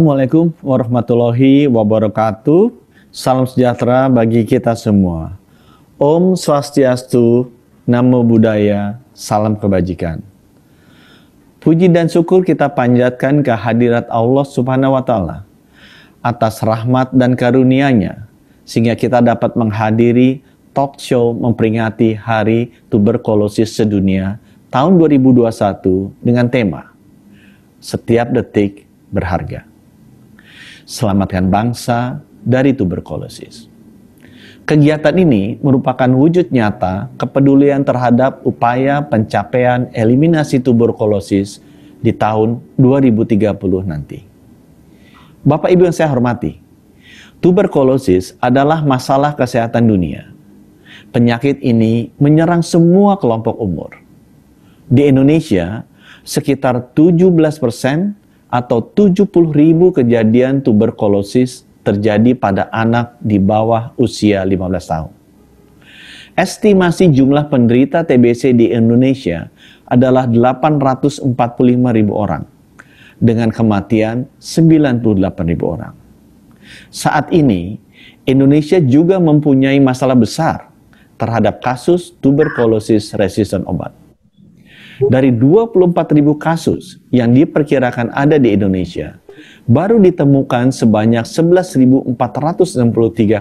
Assalamualaikum warahmatullahi wabarakatuh. Salam sejahtera bagi kita semua. Om Swastiastu, Namo Buddhaya, salam kebajikan. Puji dan syukur kita panjatkan ke hadirat Allah Subhanahu wa Ta'ala atas rahmat dan karunia-Nya, sehingga kita dapat menghadiri talk show memperingati Hari Tuberkulosis Sedunia tahun 2021 dengan tema Setiap Detik Berharga. Selamatkan bangsa dari tuberkulosis. Kegiatan ini merupakan wujud nyata kepedulian terhadap upaya pencapaian eliminasi tuberkulosis di tahun 2030 nanti. Bapak Ibu yang saya hormati, tuberkulosis adalah masalah kesehatan dunia. Penyakit ini menyerang semua kelompok umur. Di Indonesia, sekitar 17% atau 70.000 kejadian tuberkulosis terjadi pada anak di bawah usia 15 tahun. Estimasi jumlah penderita TBC di Indonesia adalah 845.000 orang, dengan kematian 98.000 orang. Saat ini, Indonesia juga mempunyai masalah besar terhadap kasus tuberkulosis resisten obat. Dari 24.000 kasus yang diperkirakan ada di Indonesia, baru ditemukan sebanyak 11.463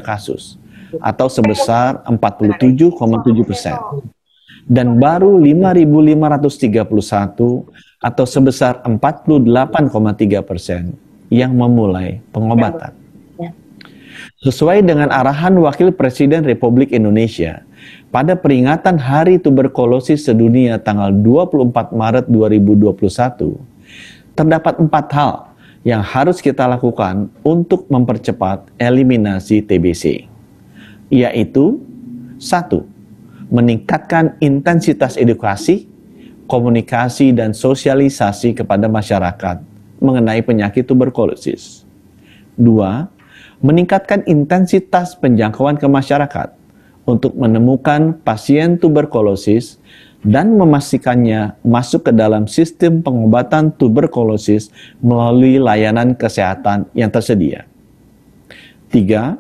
kasus, atau sebesar 47,7%. Dan baru 5.531 atau sebesar 48,3% yang memulai pengobatan. Sesuai dengan arahan Wakil Presiden Republik Indonesia, pada peringatan Hari Tuberkulosis Sedunia tanggal 24 Maret 2021, terdapat 4 hal yang harus kita lakukan untuk mempercepat eliminasi TBC, yaitu 1. Meningkatkan intensitas edukasi, komunikasi, dan sosialisasi kepada masyarakat mengenai penyakit tuberkulosis. 2. Meningkatkan intensitas penjangkauan ke masyarakat untuk menemukan pasien tuberkulosis dan memastikannya masuk ke dalam sistem pengobatan tuberkulosis melalui layanan kesehatan yang tersedia. 3.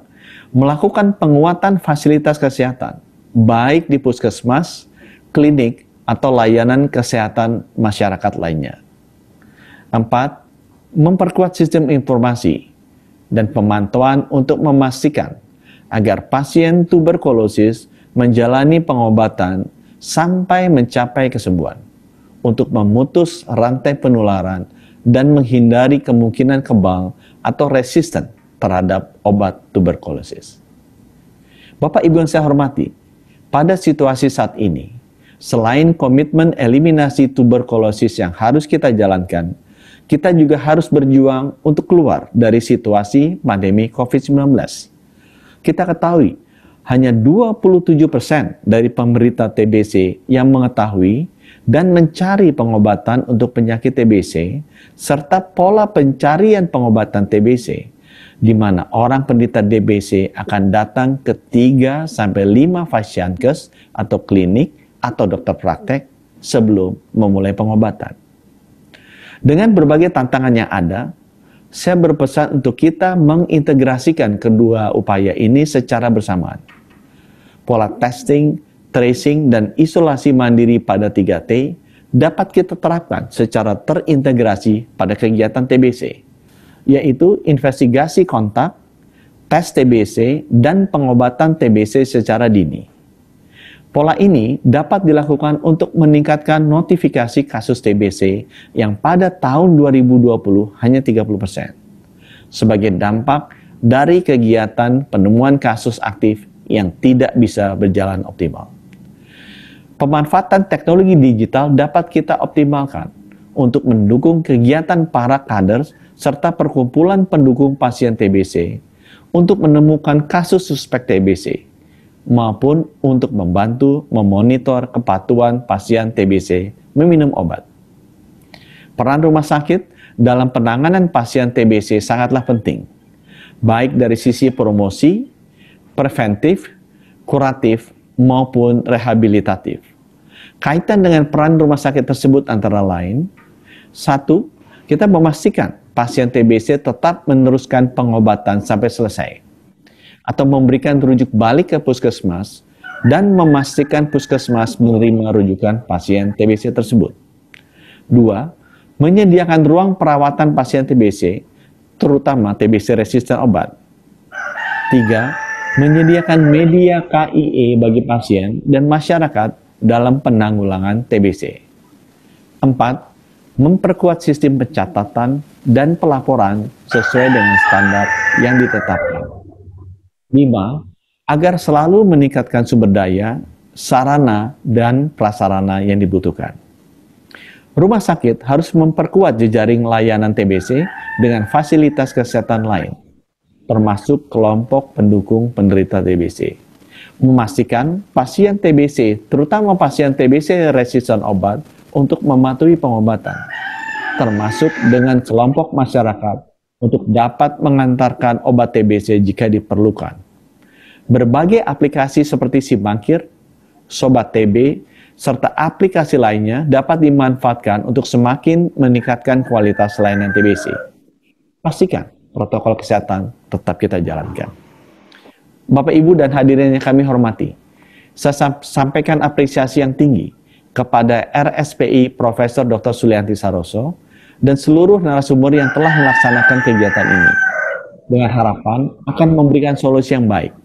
Melakukan penguatan fasilitas kesehatan, baik di puskesmas, klinik, atau layanan kesehatan masyarakat lainnya. 4. Memperkuat sistem informasi dan pemantauan untuk memastikan agar pasien tuberkulosis menjalani pengobatan sampai mencapai kesembuhan untuk memutus rantai penularan dan menghindari kemungkinan kebal atau resisten terhadap obat tuberkulosis. Bapak Ibu yang saya hormati, pada situasi saat ini, selain komitmen eliminasi tuberkulosis yang harus kita jalankan, kita juga harus berjuang untuk keluar dari situasi pandemi COVID-19. Kita ketahui, hanya 27% dari penderita TBC yang mengetahui dan mencari pengobatan untuk penyakit TBC, serta pola pencarian pengobatan TBC, di mana orang penderita TBC akan datang ke 3-5 fasiankes atau klinik atau dokter praktek sebelum memulai pengobatan. Dengan berbagai tantangan yang ada, saya berpesan untuk kita mengintegrasikan kedua upaya ini secara bersamaan. Pola testing, tracing, dan isolasi mandiri pada 3T dapat kita terapkan secara terintegrasi pada kegiatan TBC, yaitu investigasi kontak, tes TBC, dan pengobatan TBC secara dini. Pola ini dapat dilakukan untuk meningkatkan notifikasi kasus TBC yang pada tahun 2020 hanya 30%, sebagai dampak dari kegiatan penemuan kasus aktif yang tidak bisa berjalan optimal. Pemanfaatan teknologi digital dapat kita optimalkan untuk mendukung kegiatan para kader serta perkumpulan pendukung pasien TBC untuk menemukan kasus suspek TBC, maupun untuk membantu memonitor kepatuhan pasien TBC meminum obat. Peran rumah sakit dalam penanganan pasien TBC sangatlah penting, baik dari sisi promosi, preventif, kuratif, maupun rehabilitatif. Kaitan dengan peran rumah sakit tersebut antara lain, 1. Kita memastikan pasien TBC tetap meneruskan pengobatan sampai selesai, atau memberikan rujuk balik ke puskesmas dan memastikan puskesmas menerima rujukan pasien TBC tersebut. 2. Menyediakan ruang perawatan pasien TBC, terutama TBC resisten obat. 3. Menyediakan media KIE bagi pasien dan masyarakat dalam penanggulangan TBC. 4. Memperkuat sistem pencatatan dan pelaporan sesuai dengan standar yang ditetapkan. 5. Agar selalu meningkatkan sumber daya, sarana, dan prasarana yang dibutuhkan. Rumah sakit harus memperkuat jejaring layanan TBC dengan fasilitas kesehatan lain, termasuk kelompok pendukung penderita TBC. Memastikan pasien TBC, terutama pasien TBC resisten obat, untuk mematuhi pengobatan, termasuk dengan kelompok masyarakat untuk dapat mengantarkan obat TBC jika diperlukan. Berbagai aplikasi seperti Simangkir, Sobat TB, serta aplikasi lainnya dapat dimanfaatkan untuk semakin meningkatkan kualitas layanan TBC. Pastikan protokol kesehatan tetap kita jalankan. Bapak, Ibu, dan hadirin yang kami hormati, saya sampaikan apresiasi yang tinggi kepada RSPI Profesor Dr. Sulianti Saroso dan seluruh narasumber yang telah melaksanakan kegiatan ini, dengan harapan akan memberikan solusi yang baik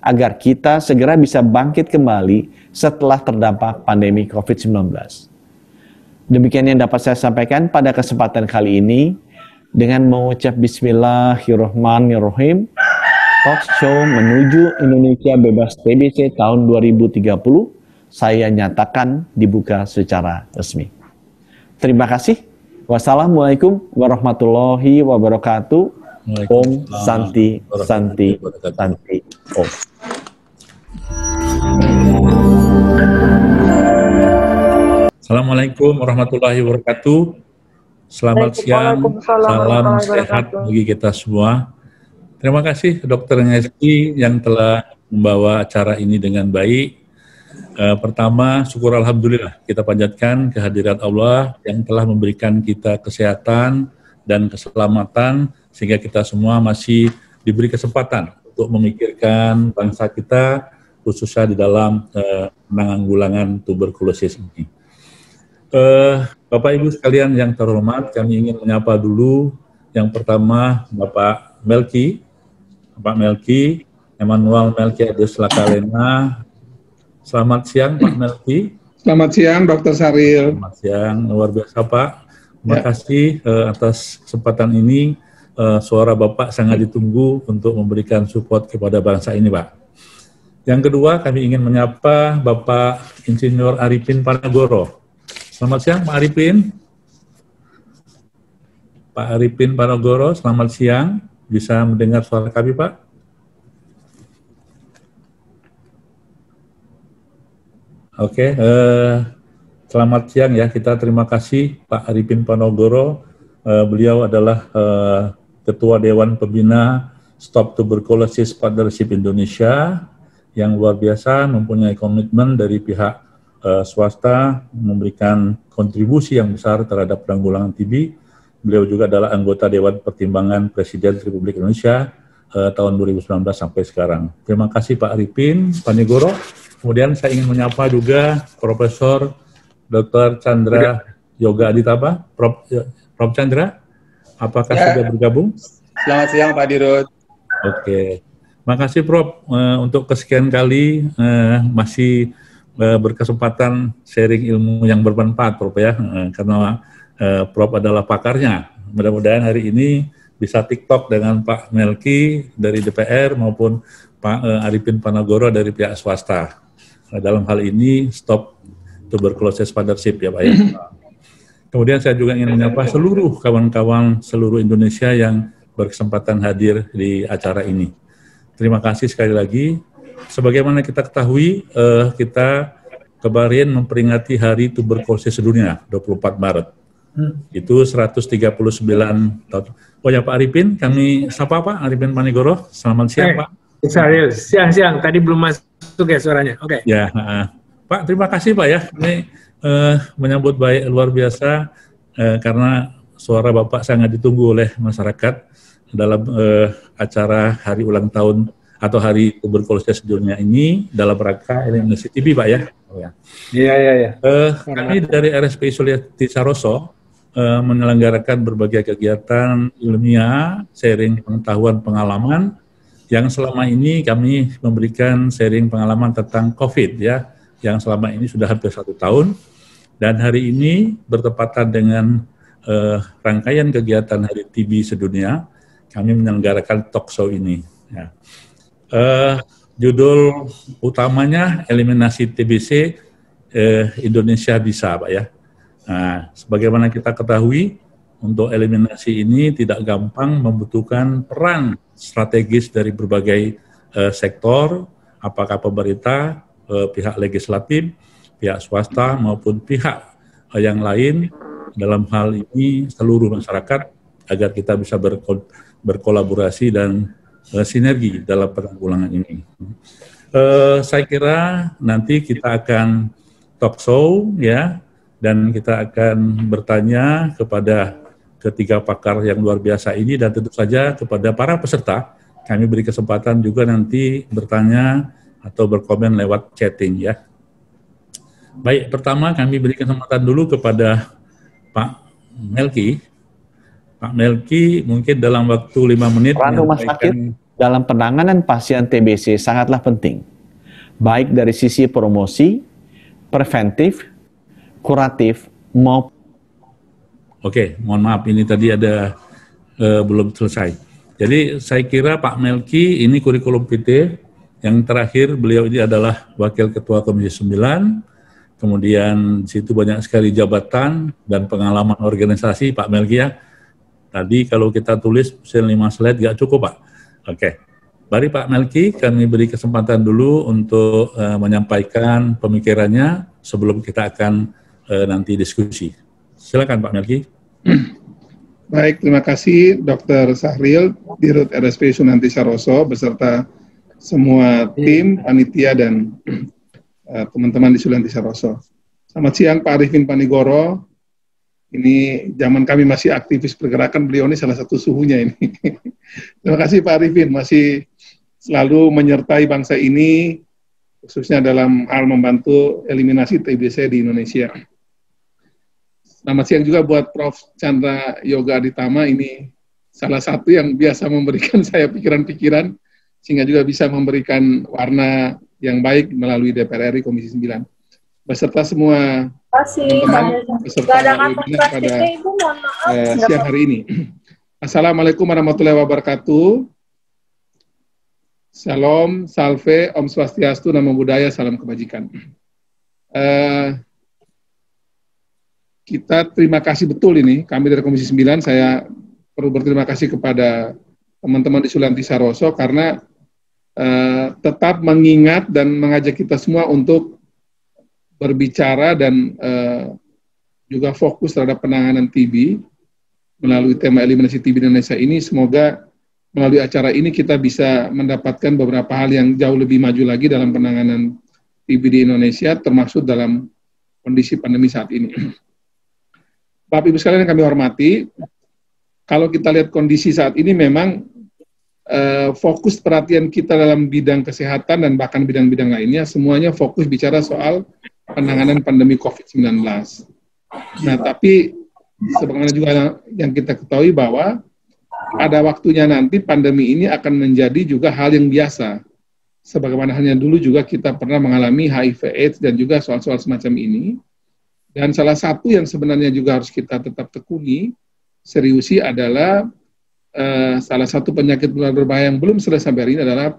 agar kita segera bisa bangkit kembali setelah terdampak pandemi COVID-19. Demikian yang dapat saya sampaikan pada kesempatan kali ini. Dengan mengucap Bismillahirrahmanirrahim, talk show menuju Indonesia bebas TBC tahun 2030, saya nyatakan dibuka secara resmi. Terima kasih. Wassalamualaikum warahmatullahi wabarakatuh. Om Santi Santi Santi Om. Assalamualaikum warahmatullahi wabarakatuh. Selamat siang, salam sehat bagi kita semua. Terima kasih Dr. Ngesti yang telah membawa acara ini dengan baik. Pertama, syukur alhamdulillah kita panjatkan kehadirat Allah yang telah memberikan kita kesehatan dan keselamatan sehingga kita semua masih diberi kesempatan untuk memikirkan bangsa kita khususnya di dalam penanggulangan tuberkulosis ini. Bapak Ibu sekalian yang terhormat, kami ingin menyapa dulu yang pertama Bapak Melki, Emmanuel Melkiades Lakalena. Selamat siang Pak Melki. Selamat siang Dr. Saril. Selamat siang, luar biasa Pak. Terima kasih atas kesempatan ini. Suara Bapak sangat ditunggu untuk memberikan support kepada bangsa ini Pak. Yang kedua kami ingin menyapa Bapak Insinyur Arifin Panagoro. Selamat siang Pak Arifin. Pak Arifin Panagoro, selamat siang. Bisa mendengar suara kami Pak? Oke, selamat siang ya. Kita terima kasih Pak Arifin Panagoro. Beliau adalah Ketua Dewan Pembina Stop Tuberculosis Partnership Indonesia yang luar biasa, mempunyai komitmen dari pihak swasta memberikan kontribusi yang besar terhadap penanggulangan TB. Beliau juga adalah anggota Dewan Pertimbangan Presiden Republik Indonesia tahun 2019 sampai sekarang. Terima kasih Pak Arifin Panagoro. Kemudian saya ingin menyapa juga Profesor Dr. Chandra Yoga Aditaba. Prof. Chandra, apakah sudah bergabung? Selamat siang Pak Dirut. Oke, makasih Prof. Untuk kesekian kali masih berkesempatan sharing ilmu yang bermanfaat Prof ya, karena Prof adalah pakarnya. Mudah-mudahan hari ini bisa TikTok dengan Pak Melki dari DPR maupun Pak Arifin Panagoro dari pihak swasta. Dalam hal ini Stop Tuberculosis Partnership ya Pak ya. Kemudian saya juga ingin menyapa seluruh kawan-kawan seluruh Indonesia yang berkesempatan hadir di acara ini. Terima kasih sekali lagi. Sebagaimana kita ketahui, kita kemarin memperingati Hari Tuberkulosis Sedunia, 24 Maret. Itu 139 tahun. Oh ya Pak Arifin, kami sapa Pak Arifin Panagoro. Selamat siang Pak. Siang. Tadi belum masuk ya suaranya. Oke. Ya, Pak terima kasih Pak ya. Ini menyambut baik luar biasa karena suara Bapak sangat ditunggu oleh masyarakat dalam acara hari ulang tahun atau hari tuberkulosis dunia ini dalam rangka eliminasi TB, Pak ya. Iya. Kami dari RSPI Sulianti Saroso menyelenggarakan berbagai kegiatan ilmiah, sharing pengetahuan pengalaman, yang selama ini kami memberikan sharing pengalaman tentang COVID ya, yang selama ini sudah hampir 1 tahun, dan hari ini bertepatan dengan rangkaian kegiatan Hari TB sedunia, kami menyelenggarakan talk show ini. Ya. Judul utamanya eliminasi TBC Indonesia bisa, Pak ya. Nah, sebagaimana kita ketahui, untuk eliminasi ini tidak gampang, membutuhkan peran strategis dari berbagai sektor, apakah pemerintah, pihak legislatif, pihak swasta maupun pihak yang lain, dalam hal ini seluruh masyarakat, agar kita bisa berkolaborasi dan sinergi dalam penanggulangan ini. Saya kira nanti kita akan talk show ya, dan kita akan bertanya kepada ketiga pakar yang luar biasa ini, dan tentu saja kepada para peserta kami beri kesempatan juga nanti bertanya atau berkomen lewat chatting ya. Baik, pertama kami beri kesempatan dulu kepada Pak Melki. Pak Melki mungkin dalam waktu 5 menit. Peran rumah sakit dalam penanganan pasien TBC sangatlah penting, baik dari sisi promosi, preventif, kuratif, maupun... Oke, mohon maaf ini tadi ada belum selesai. Jadi saya kira Pak Melki ini kurikulum vitae, yang terakhir beliau ini adalah Wakil Ketua Komisi 9, kemudian di situ banyak sekali jabatan dan pengalaman organisasi Pak Melki ya. Tadi kalau kita tulis 5 slide nggak cukup Pak. Oke, mari Pak Melki kami beri kesempatan dulu untuk menyampaikan pemikirannya sebelum kita akan nanti diskusi. Silakan Pak Melki. Baik, terima kasih Dr. Sahril, Dirut RSPI Sulianti Saroso, beserta semua tim, panitia, dan teman-teman di Sulianti Saroso. Selamat siang Pak Arifin Panigoro. Ini zaman kami masih aktivis pergerakan, beliau ini salah satu suhunya ini. Terima kasih Pak Arifin, masih selalu menyertai bangsa ini, khususnya dalam hal membantu eliminasi TBC di Indonesia. Selamat siang juga buat Prof. Chandra Yoga Aditama, ini salah satu yang biasa memberikan saya pikiran-pikiran, sehingga juga bisa memberikan warna yang baik melalui DPR RI Komisi 9. Beserta semua teman-teman beserta webinar pada siang hari ini. Assalamualaikum warahmatullahi wabarakatuh. Shalom, salve, Om Swastiastu, Namo Buddhaya, salam kebajikan. Kita terima kasih betul ini, kami dari Komisi 9, saya perlu berterima kasih kepada teman-teman di Sulianti Saroso karena tetap mengingat dan mengajak kita semua untuk berbicara dan juga fokus terhadap penanganan TB melalui tema eliminasi TB di Indonesia ini. Semoga melalui acara ini kita bisa mendapatkan beberapa hal yang jauh lebih maju lagi dalam penanganan TB di Indonesia, termasuk dalam kondisi pandemi saat ini. Bapak Ibu sekalian yang kami hormati, kalau kita lihat kondisi saat ini memang fokus perhatian kita dalam bidang kesehatan dan bahkan bidang-bidang lainnya, semuanya fokus bicara soal penanganan pandemi COVID-19. Nah, tapi sebagaimana juga yang kita ketahui bahwa pada waktunya nanti pandemi ini akan menjadi juga hal yang biasa. Sebagaimana halnya dulu juga kita pernah mengalami HIV/AIDS dan juga soal-soal semacam ini. Dan salah satu yang sebenarnya juga harus kita tetap tekuni, seriusi adalah salah satu penyakit menular berbahaya yang belum selesai sampai hari ini adalah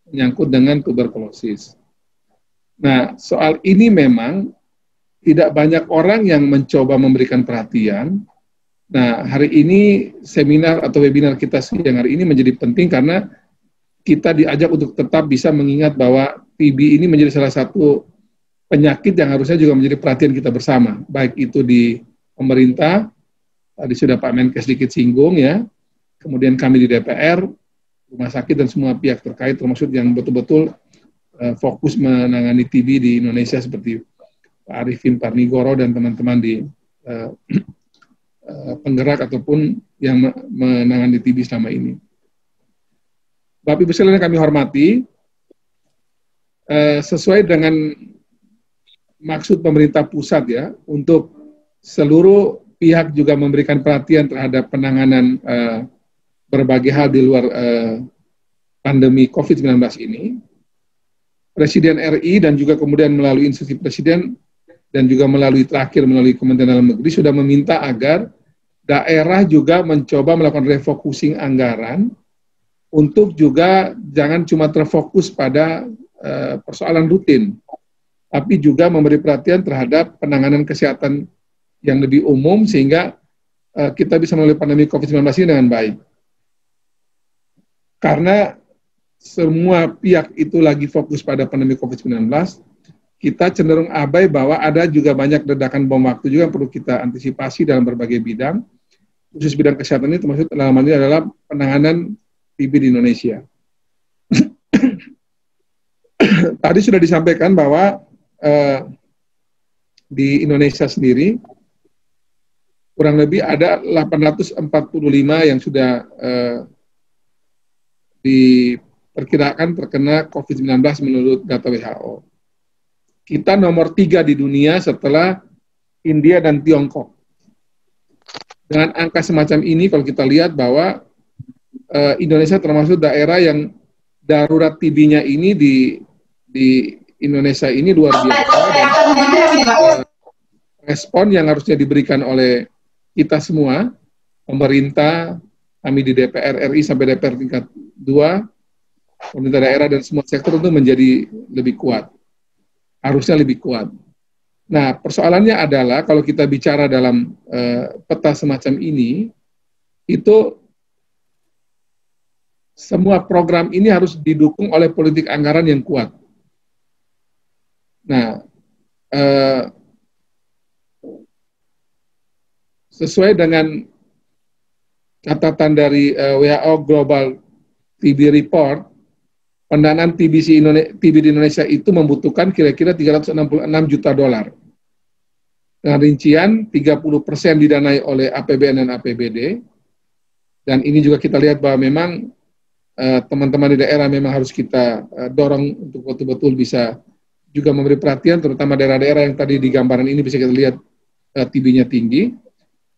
menyangkut dengan tuberkulosis. Nah, soal ini memang tidak banyak orang yang mencoba memberikan perhatian. Nah, hari ini seminar atau webinar kita yang hari ini menjadi penting karena kita diajak untuk tetap bisa mengingat bahwa TB ini menjadi salah satu penyakit yang harusnya juga menjadi perhatian kita bersama, baik itu di pemerintah, tadi sudah Pak Menkes sedikit singgung ya, kemudian kami di DPR, rumah sakit dan semua pihak terkait, termasuk yang betul-betul fokus menangani TB di Indonesia seperti Pak Arifin Panigoro dan teman-teman di penggerak ataupun yang menangani TB selama ini. Bapak Ibu sekalian yang kami hormati, sesuai dengan maksud pemerintah pusat ya, untuk seluruh pihak juga memberikan perhatian terhadap penanganan berbagai hal di luar pandemi COVID-19 ini, Presiden RI dan juga kemudian melalui instruksi Presiden dan juga melalui terakhir melalui Kementerian Dalam Negeri sudah meminta agar daerah juga mencoba melakukan refocusing anggaran untuk juga jangan cuma terfokus pada persoalan rutin, tapi juga memberi perhatian terhadap penanganan kesehatan yang lebih umum sehingga kita bisa melalui pandemi COVID-19 ini dengan baik. Karena semua pihak itu lagi fokus pada pandemi COVID-19, kita cenderung abai bahwa ada juga banyak ledakan bom waktu juga yang perlu kita antisipasi dalam berbagai bidang. Khusus bidang kesehatan ini termasuk dalam hal ini adalah penanganan TB di Indonesia. Tadi sudah disampaikan bahwa di Indonesia sendiri kurang lebih ada 845 yang sudah diperkirakan terkena COVID-19 menurut data WHO. Kita nomor 3 di dunia setelah India dan Tiongkok. Dengan angka semacam ini, kalau kita lihat bahwa Indonesia termasuk daerah yang darurat TB-nya ini di Indonesia ini luar biasa. Dan, respon yang harusnya diberikan oleh kita semua, pemerintah, kami di DPR RI sampai DPR tingkat 2, pemerintah daerah dan semua sektor itu menjadi lebih kuat. Harusnya lebih kuat. Nah, persoalannya adalah kalau kita bicara dalam peta semacam ini, itu semua program ini harus didukung oleh politik anggaran yang kuat. Nah, sesuai dengan catatan dari WHO Global TB Report, pendanaan TB di Indonesia itu membutuhkan kira-kira $366 juta. Dengan rincian 30% didanai oleh APBN dan APBD. Dan ini juga kita lihat bahwa memang teman-teman di daerah memang harus kita dorong untuk betul-betul bisa juga memberi perhatian, terutama daerah-daerah yang tadi di gambaran ini bisa kita lihat TB-nya tinggi.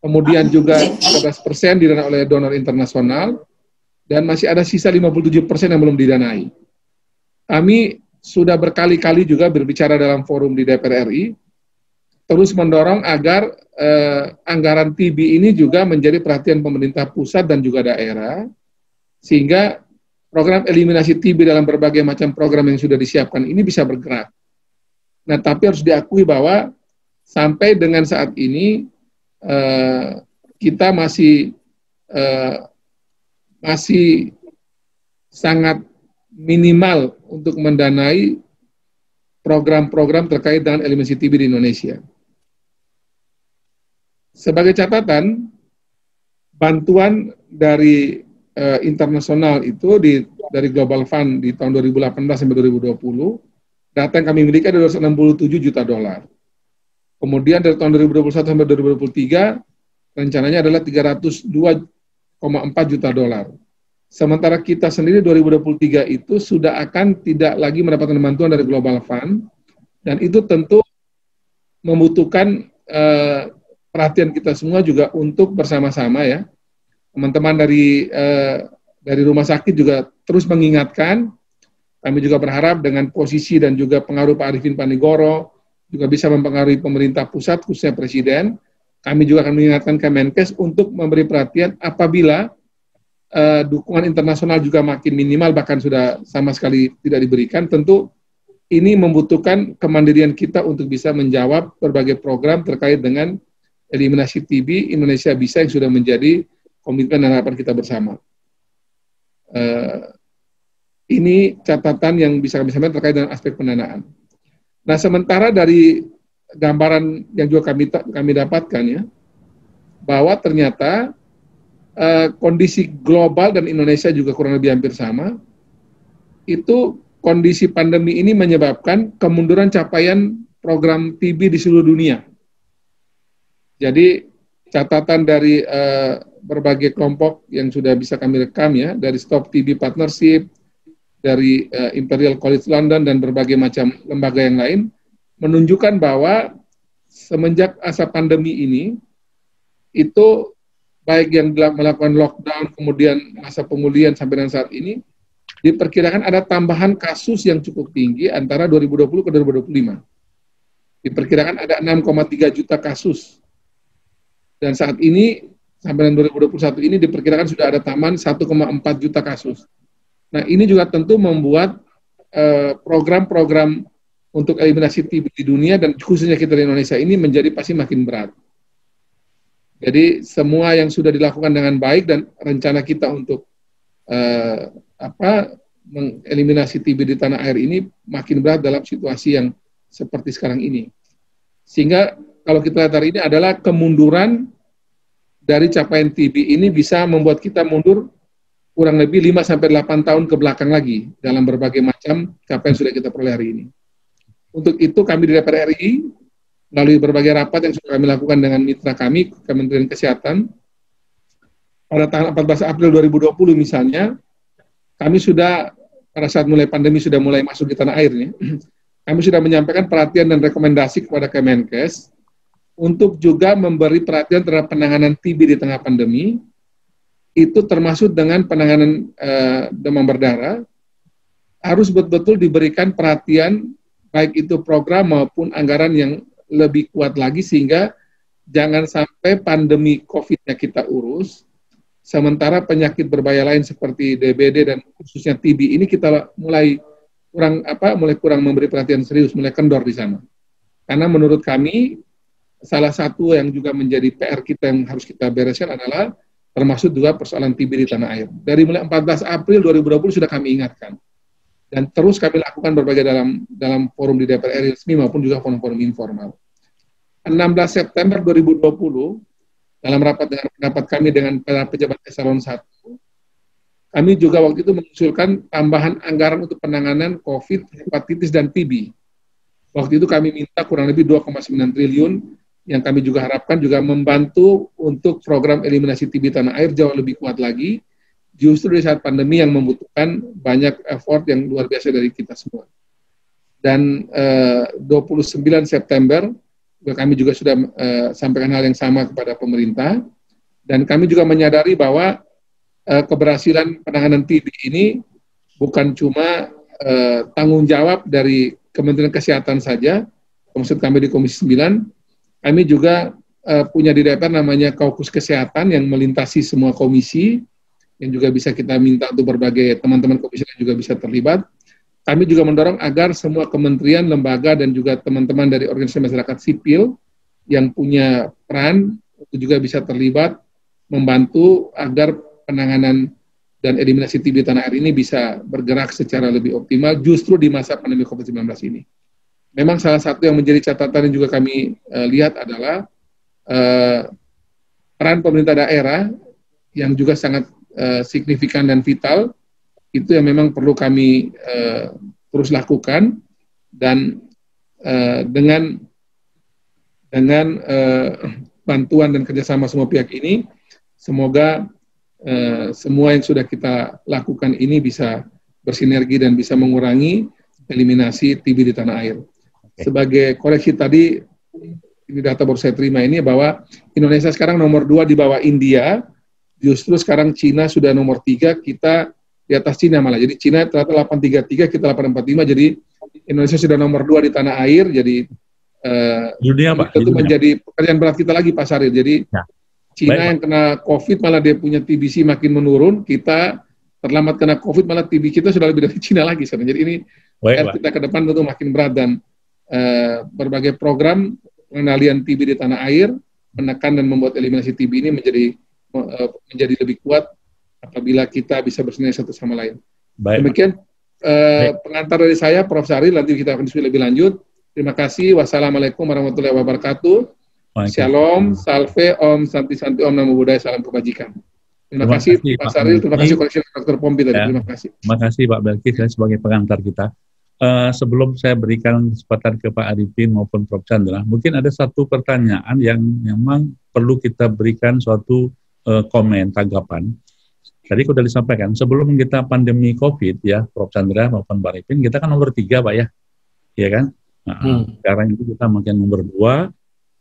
Kemudian juga 15% didanai oleh donor internasional, dan masih ada sisa 57% yang belum didanai. Kami sudah berkali-kali juga berbicara dalam forum di DPR RI, terus mendorong agar anggaran TB ini juga menjadi perhatian pemerintah pusat dan juga daerah, sehingga program eliminasi TB dalam berbagai macam program yang sudah disiapkan ini bisa bergerak. Nah, tapi harus diakui bahwa sampai dengan saat ini kita masih sangat minimal untuk mendanai program-program terkait dengan eliminasi TB di Indonesia. Sebagai catatan, bantuan dari internasional itu dari Global Fund di tahun 2018 sampai 2020, data yang kami miliki ada $267 juta. Kemudian dari tahun 2021 sampai 2023, rencananya adalah $302,4 juta. Sementara kita sendiri 2023 itu sudah akan tidak lagi mendapatkan bantuan dari Global Fund, dan itu tentu membutuhkan perhatian kita semua juga untuk bersama-sama ya. Teman-teman dari rumah sakit juga terus mengingatkan. Kami juga berharap dengan posisi dan juga pengaruh Pak Arifin Panigoro juga bisa mempengaruhi pemerintah pusat, khususnya Presiden. Kami juga akan mengingatkan Kemenkes untuk memberi perhatian apabila dukungan internasional juga makin minimal, bahkan sudah sama sekali tidak diberikan. Tentu ini membutuhkan kemandirian kita untuk bisa menjawab berbagai program terkait dengan eliminasi TB Indonesia Bisa yang sudah menjadi komitmen dan harapan kita bersama. Ini catatan yang bisa kami sampaikan terkait dengan aspek pendanaan. Nah, sementara dari gambaran yang juga kami dapatkan ya, bahwa ternyata kondisi global dan Indonesia juga kurang lebih hampir sama, itu kondisi pandemi ini menyebabkan kemunduran capaian program TB di seluruh dunia. Jadi catatan dari berbagai kelompok yang sudah bisa kami rekam ya, dari Stop TB Partnership, dari Imperial College London dan berbagai macam lembaga yang lain, menunjukkan bahwa semenjak masa pandemi ini, itu baik yang melakukan lockdown, kemudian masa pemulihan sampai dengan saat ini, diperkirakan ada tambahan kasus yang cukup tinggi antara 2020 ke 2025. Diperkirakan ada 6,3 juta kasus. Dan saat ini, sampai dengan 2021 ini, diperkirakan sudah ada tambahan 1,4 juta kasus. Nah, ini juga tentu membuat program-program untuk eliminasi TB di dunia dan khususnya kita di Indonesia ini menjadi pasti makin berat. Jadi semua yang sudah dilakukan dengan baik dan rencana kita untuk mengeliminasi TB di tanah air ini makin berat dalam situasi yang seperti sekarang ini. Sehingga kalau kita lihat hari ini adalah kemunduran dari capaian TB ini bisa membuat kita mundur kurang lebih 5-8 tahun ke belakang lagi dalam berbagai macam capaian sudah kita peroleh hari ini. Untuk itu kami di DPR RI melalui berbagai rapat yang sudah kami lakukan dengan mitra kami, Kementerian Kesehatan, pada tanggal 14 April 2020 misalnya, kami sudah pada saat mulai pandemi sudah mulai masuk di tanah airnya, kami sudah menyampaikan perhatian dan rekomendasi kepada Kemenkes untuk juga memberi perhatian terhadap penanganan TB di tengah pandemi, itu termasuk dengan penanganan demam berdarah, harus betul-betul diberikan perhatian, baik itu program maupun anggaran yang lebih kuat lagi, sehingga jangan sampai pandemi COVID-nya kita urus, sementara penyakit berbahaya lain seperti DBD dan khususnya TB ini kita mulai kurang memberi perhatian serius, mulai kendor di sana. Karena menurut kami, salah satu yang juga menjadi PR kita yang harus kita bereskan adalah termasuk juga persoalan TB di tanah air. Dari mulai 14 April 2020 sudah kami ingatkan. Dan terus kami lakukan berbagai dalam forum di DPR RI resmi maupun juga forum-forum informal. 16 September 2020, dalam rapat dengan pendapat kami dengan para pejabat eselon 1, kami juga waktu itu mengusulkan tambahan anggaran untuk penanganan COVID, hepatitis, dan TB. Waktu itu kami minta kurang lebih 2,9 triliun, yang kami juga harapkan juga membantu untuk program eliminasi TB tanah air jauh lebih kuat lagi, justru di saat pandemi yang membutuhkan banyak effort yang luar biasa dari kita semua. Dan 29 September, kami juga sudah sampaikan hal yang sama kepada pemerintah, dan kami juga menyadari bahwa keberhasilan penanganan TB ini bukan cuma tanggung jawab dari Kementerian Kesehatan saja, maksud kami di Komisi 9, kami juga punya di DPR namanya Kaukus Kesehatan yang melintasi semua komisi, yang juga bisa kita minta untuk berbagai teman-teman komisi yang juga bisa terlibat. Kami juga mendorong agar semua kementerian, lembaga, dan juga teman-teman dari organisasi masyarakat sipil yang punya peran itu juga bisa terlibat, membantu agar penanganan dan eliminasi TB tanah air ini bisa bergerak secara lebih optimal justru di masa pandemi COVID-19 ini. Memang salah satu yang menjadi catatan yang juga kami lihat adalah peran pemerintah daerah yang juga sangat signifikan dan vital, itu yang memang perlu kami terus lakukan, dan dengan bantuan dan kerjasama semua pihak ini, semoga semua yang sudah kita lakukan ini bisa bersinergi dan bisa mengurangi eliminasi TB di tanah air. Sebagai koreksi tadi, ini data baru saya terima ini, bahwa Indonesia sekarang nomor 2 di bawah India, justru sekarang Cina sudah nomor 3, kita di atas Cina malah. Jadi Cina ternyata 833, kita 845, jadi Indonesia sudah nomor 2 di tanah air, jadi dunia, Pak, itu menjadi pekerjaan berat kita lagi, Pak Saril. Jadi ya. Cina yang kena COVID malah dia punya TBC makin menurun, kita terlambat kena COVID malah TB kita sudah lebih dari Cina lagi. Jadi ini kita ke depan tentu makin berat, dan berbagai program pengendalian TB di tanah air, menekan dan membuat eliminasi TB ini menjadi lebih kuat apabila kita bisa bersinergi satu sama lain. Demikian pengantar dari saya, Prof. Saril, nanti kita akan diskusi lebih lanjut. Terima kasih. Wassalamualaikum warahmatullahi wabarakatuh. Shalom, salve, om, santi, om, namo buddhaya, salam kebajikan. Terima kasih Pak Saril, terima kasih koreksi Dr. Pompi tadi. Terima kasih. Terima kasih Pak Belkis sebagai pengantar kita. sebelum saya berikan kesempatan ke Pak Arifin maupun Prof. Chandra, mungkin ada satu pertanyaan yang memang perlu kita berikan suatu komen, tanggapan. Tadi sudah disampaikan, sebelum kita pandemi COVID ya, Prof. Chandra maupun Pak Arifin, kita kan nomor 3 Pak ya, ya kan? Nah, sekarang itu kita makin nomor 2,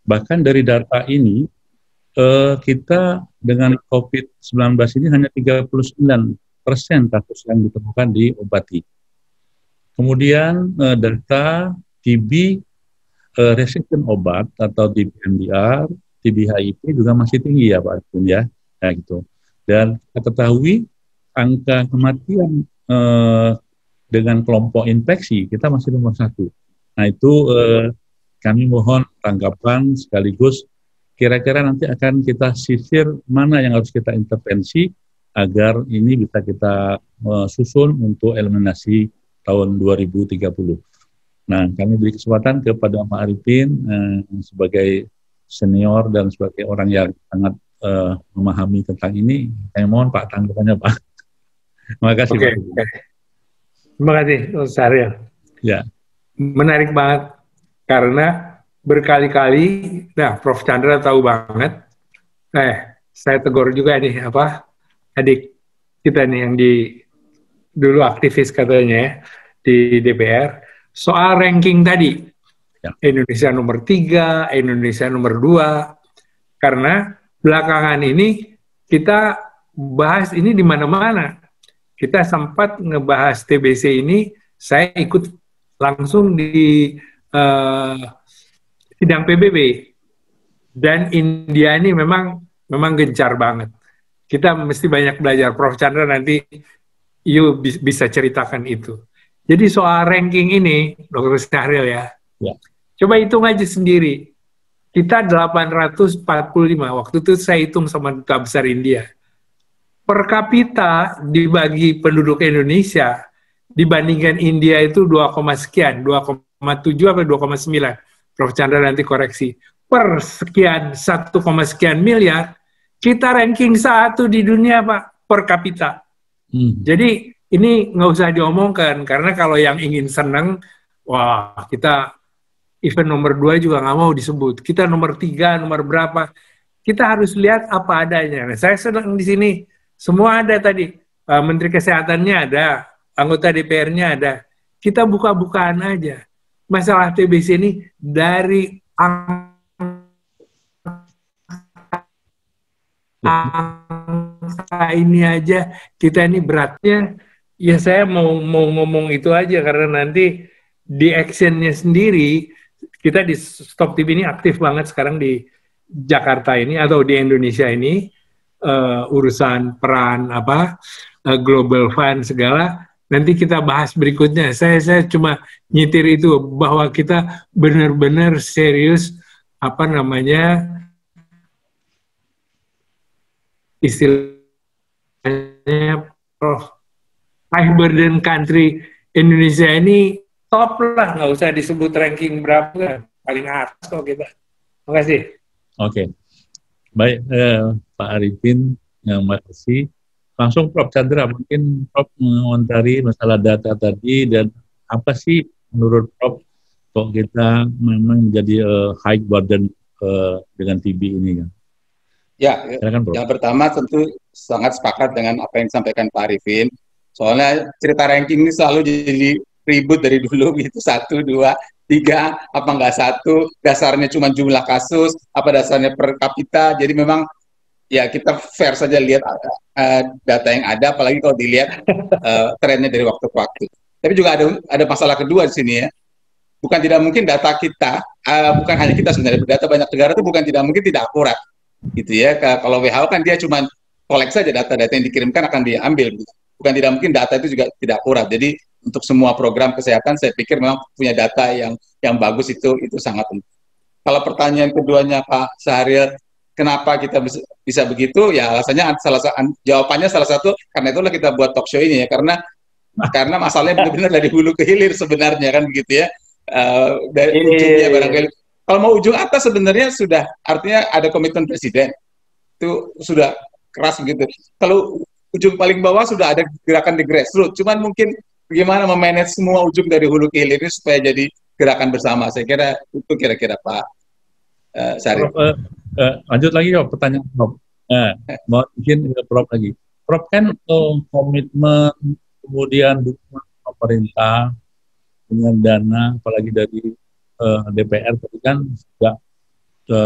bahkan dari data ini, kita dengan COVID-19 ini hanya 39% kasus yang ditemukan diobati. Kemudian data TB resisten obat atau TB MDR, TB HIV juga masih tinggi ya Pak Arifin ya, nah, gitu. Dan kita ketahui angka kematian dengan kelompok infeksi kita masih nomor 1. Nah itu kami mohon tanggapan sekaligus kira-kira nanti akan kita sisir mana yang harus kita intervensi agar ini bisa kita susun untuk eliminasi tahun 2030. Nah, kami beri kesempatan kepada Pak Arifin sebagai senior dan sebagai orang yang sangat memahami tentang ini. Saya mohon Pak tanggapannya Pak. Terima kasih Pak. Terima kasih Ustaz Syahril. Ya. Menarik banget karena berkali-kali, nah Prof. Chandra tahu banget. Saya tegur juga nih adik kita nih yang dulu aktivis katanya ya, di DPR soal ranking tadi ya. Indonesia nomor 3, Indonesia nomor 2 karena belakangan ini kita bahas ini di mana-mana. Kita sempat ngebahas TBC ini, saya ikut langsung di sidang PBB dan India ini memang gencar banget. Kita mesti banyak belajar. Prof. Chandra nanti bisa ceritakan itu. Jadi soal ranking ini, Dr. Syahril ya, coba hitung aja sendiri. Kita 845, waktu itu saya hitung sama Duta Besar India. Per kapita dibagi penduduk Indonesia, dibandingkan India itu 2, sekian, 2,7 atau 2,9. Prof. Chandra nanti koreksi. Per sekian, 1, sekian miliar, kita ranking 1 di dunia Pak, per kapita. Jadi ini nggak usah diomongkan, karena kalau yang ingin senang, wah kita event nomor 2 juga nggak mau disebut. Kita nomor 3, nomor berapa. Kita harus lihat apa adanya. Nah, saya senang di sini. Semua ada tadi. Menteri Kesehatannya ada. Anggota DPR-nya ada. Kita buka-bukaan aja. Masalah TBC ini dari angka ini aja. Kita ini beratnya. Ya saya mau ngomong itu aja. Karena nanti di action-nya sendiri, kita di Stop TB ini aktif banget sekarang di Jakarta ini atau di Indonesia ini urusan peran Global Fund segala nanti kita bahas berikutnya. Saya cuma nyitir itu bahwa kita benar-benar serius istilahnya high burden country Indonesia ini top lah, nggak usah disebut ranking berapa, paling atas kok kita. Terima kasih. Oke. Baik, Pak Arifin, terima kasih. Langsung Prof. Chandra, mungkin Prof. mengomentari masalah data tadi dan apa sih menurut Prof. kok kita memang menjadi high burden dengan TB ini kan? Ya, silakan, Prof. Yang pertama tentu sangat sepakat dengan apa yang disampaikan Pak Arifin. Soalnya cerita ranking ini selalu jadi ribut dari dulu gitu, 1, 2, 3, apa nggak 1, dasarnya cuma jumlah kasus, apa dasarnya per kapita, jadi memang ya kita fair saja lihat data yang ada, apalagi kalau dilihat trennya dari waktu ke waktu. Tapi juga ada masalah kedua di sini ya, bukan tidak mungkin data kita, bukan hanya kita sebenarnya, data banyak negara itu bukan tidak mungkin tidak akurat, gitu ya. Kalau WHO kan dia cuma kolek saja data-data yang dikirimkan akan diambil, gitu. Bukan tidak mungkin data itu juga tidak akurat. Jadi untuk semua program kesehatan saya pikir memang punya data yang bagus itu sangat penting. Kalau pertanyaan keduanya Pak Syahril, kenapa kita bisa begitu? Ya alasannya jawabannya salah satu karena itulah kita buat talk show ini ya, karena masalahnya benar-benar dari hulu ke hilir sebenarnya kan begitu ya. Dari ujungnya barangkali. Kalau mau ujung atas sebenarnya sudah artinya ada komitmen presiden. Itu sudah keras begitu. Kalau ujung paling bawah sudah ada gerakan di grassroots, cuman mungkin Bagaimana memanage semua ujung dari hulu ke hilir ini supaya jadi gerakan bersama. Saya kira itu kira-kira Pak Syarif. Prof, lanjut lagi ya pertanyaan Prof. Mau izin Prof lagi. Prof kan komitmen kemudian dukungan pemerintah dengan dana apalagi dari DPR tadi kan sejak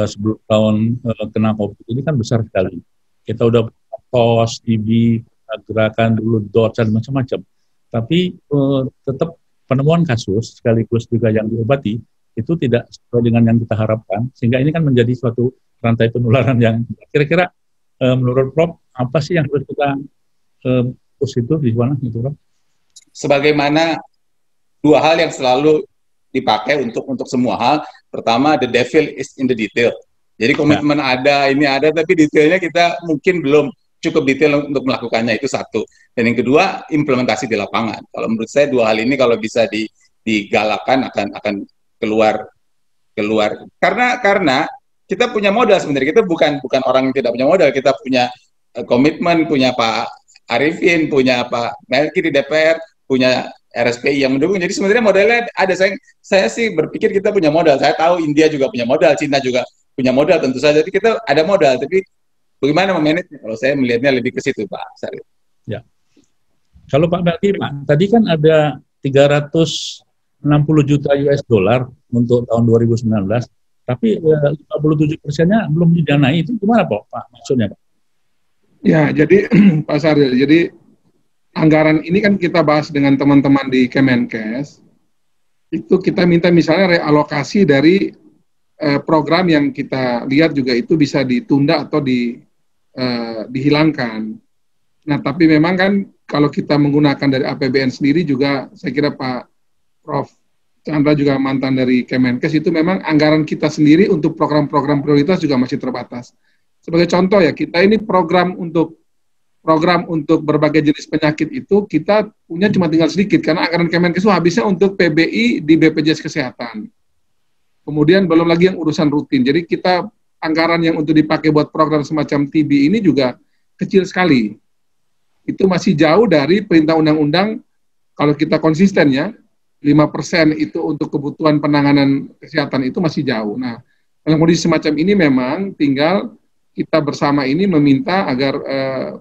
sebelum tahun kena COVID ini kan besar sekali. Kita udah TOS, TB, gerakan dulu DOTS dan macam-macam. Tapi tetap penemuan kasus sekaligus juga yang diobati itu tidak sesuai dengan yang kita harapkan, sehingga ini kan menjadi suatu rantai penularan yang kira-kira menurut Prof apa sih yang harus kita terus itu di mana gitu Prof? Sebagaimana dua hal yang selalu dipakai untuk semua hal. Pertama, the devil is in the detail. Jadi komitmen ada, ini ada, tapi detailnya kita mungkin belum cukup detail untuk melakukannya, itu satu. Dan yang kedua, implementasi di lapangan. Kalau menurut saya dua hal ini kalau bisa digalakkan akan keluar. Karena kita punya modal sebenarnya. Kita bukan orang yang tidak punya modal. Kita punya komitmen, punya Pak Arifin, punya Pak Melki di DPR, punya RSPI yang mendukung. Jadi sebenarnya modalnya ada. Saya sih berpikir kita punya modal. Saya tahu India juga punya modal, Cina juga punya modal tentu saja. Jadi kita ada modal. Tapi bagaimana memanage? Kalau saya melihatnya lebih ke situ, Pak Syarif. Ya. Kalau Pak Melki, Pak, tadi kan ada 360 juta US dollar untuk tahun 2019, tapi 57%-nya belum didanai. Itu gimana Pak maksudnya, Pak? Ya, jadi Pak Syarif, jadi anggaran ini kan kita bahas dengan teman-teman di Kemenkes, itu kita minta misalnya realokasi dari program yang kita lihat juga itu bisa ditunda atau dihilangkan. Nah, tapi memang kan kalau kita menggunakan dari APBN sendiri juga, saya kira Pak Prof. Chandra juga mantan dari Kemenkes, itu memang anggaran kita sendiri untuk program-program prioritas juga masih terbatas. Sebagai contoh ya, kita ini program untuk berbagai jenis penyakit itu kita punya cuma tinggal sedikit, karena anggaran Kemenkes itu habisnya untuk PBI di BPJS Kesehatan. Kemudian belum lagi yang urusan rutin. Jadi kita anggaran yang untuk dipakai buat program semacam TB ini juga kecil sekali. Itu masih jauh dari perintah undang-undang, kalau kita konsisten ya, 5% itu untuk kebutuhan penanganan kesehatan itu masih jauh. Nah, dalam kondisi semacam ini memang tinggal kita bersama ini meminta agar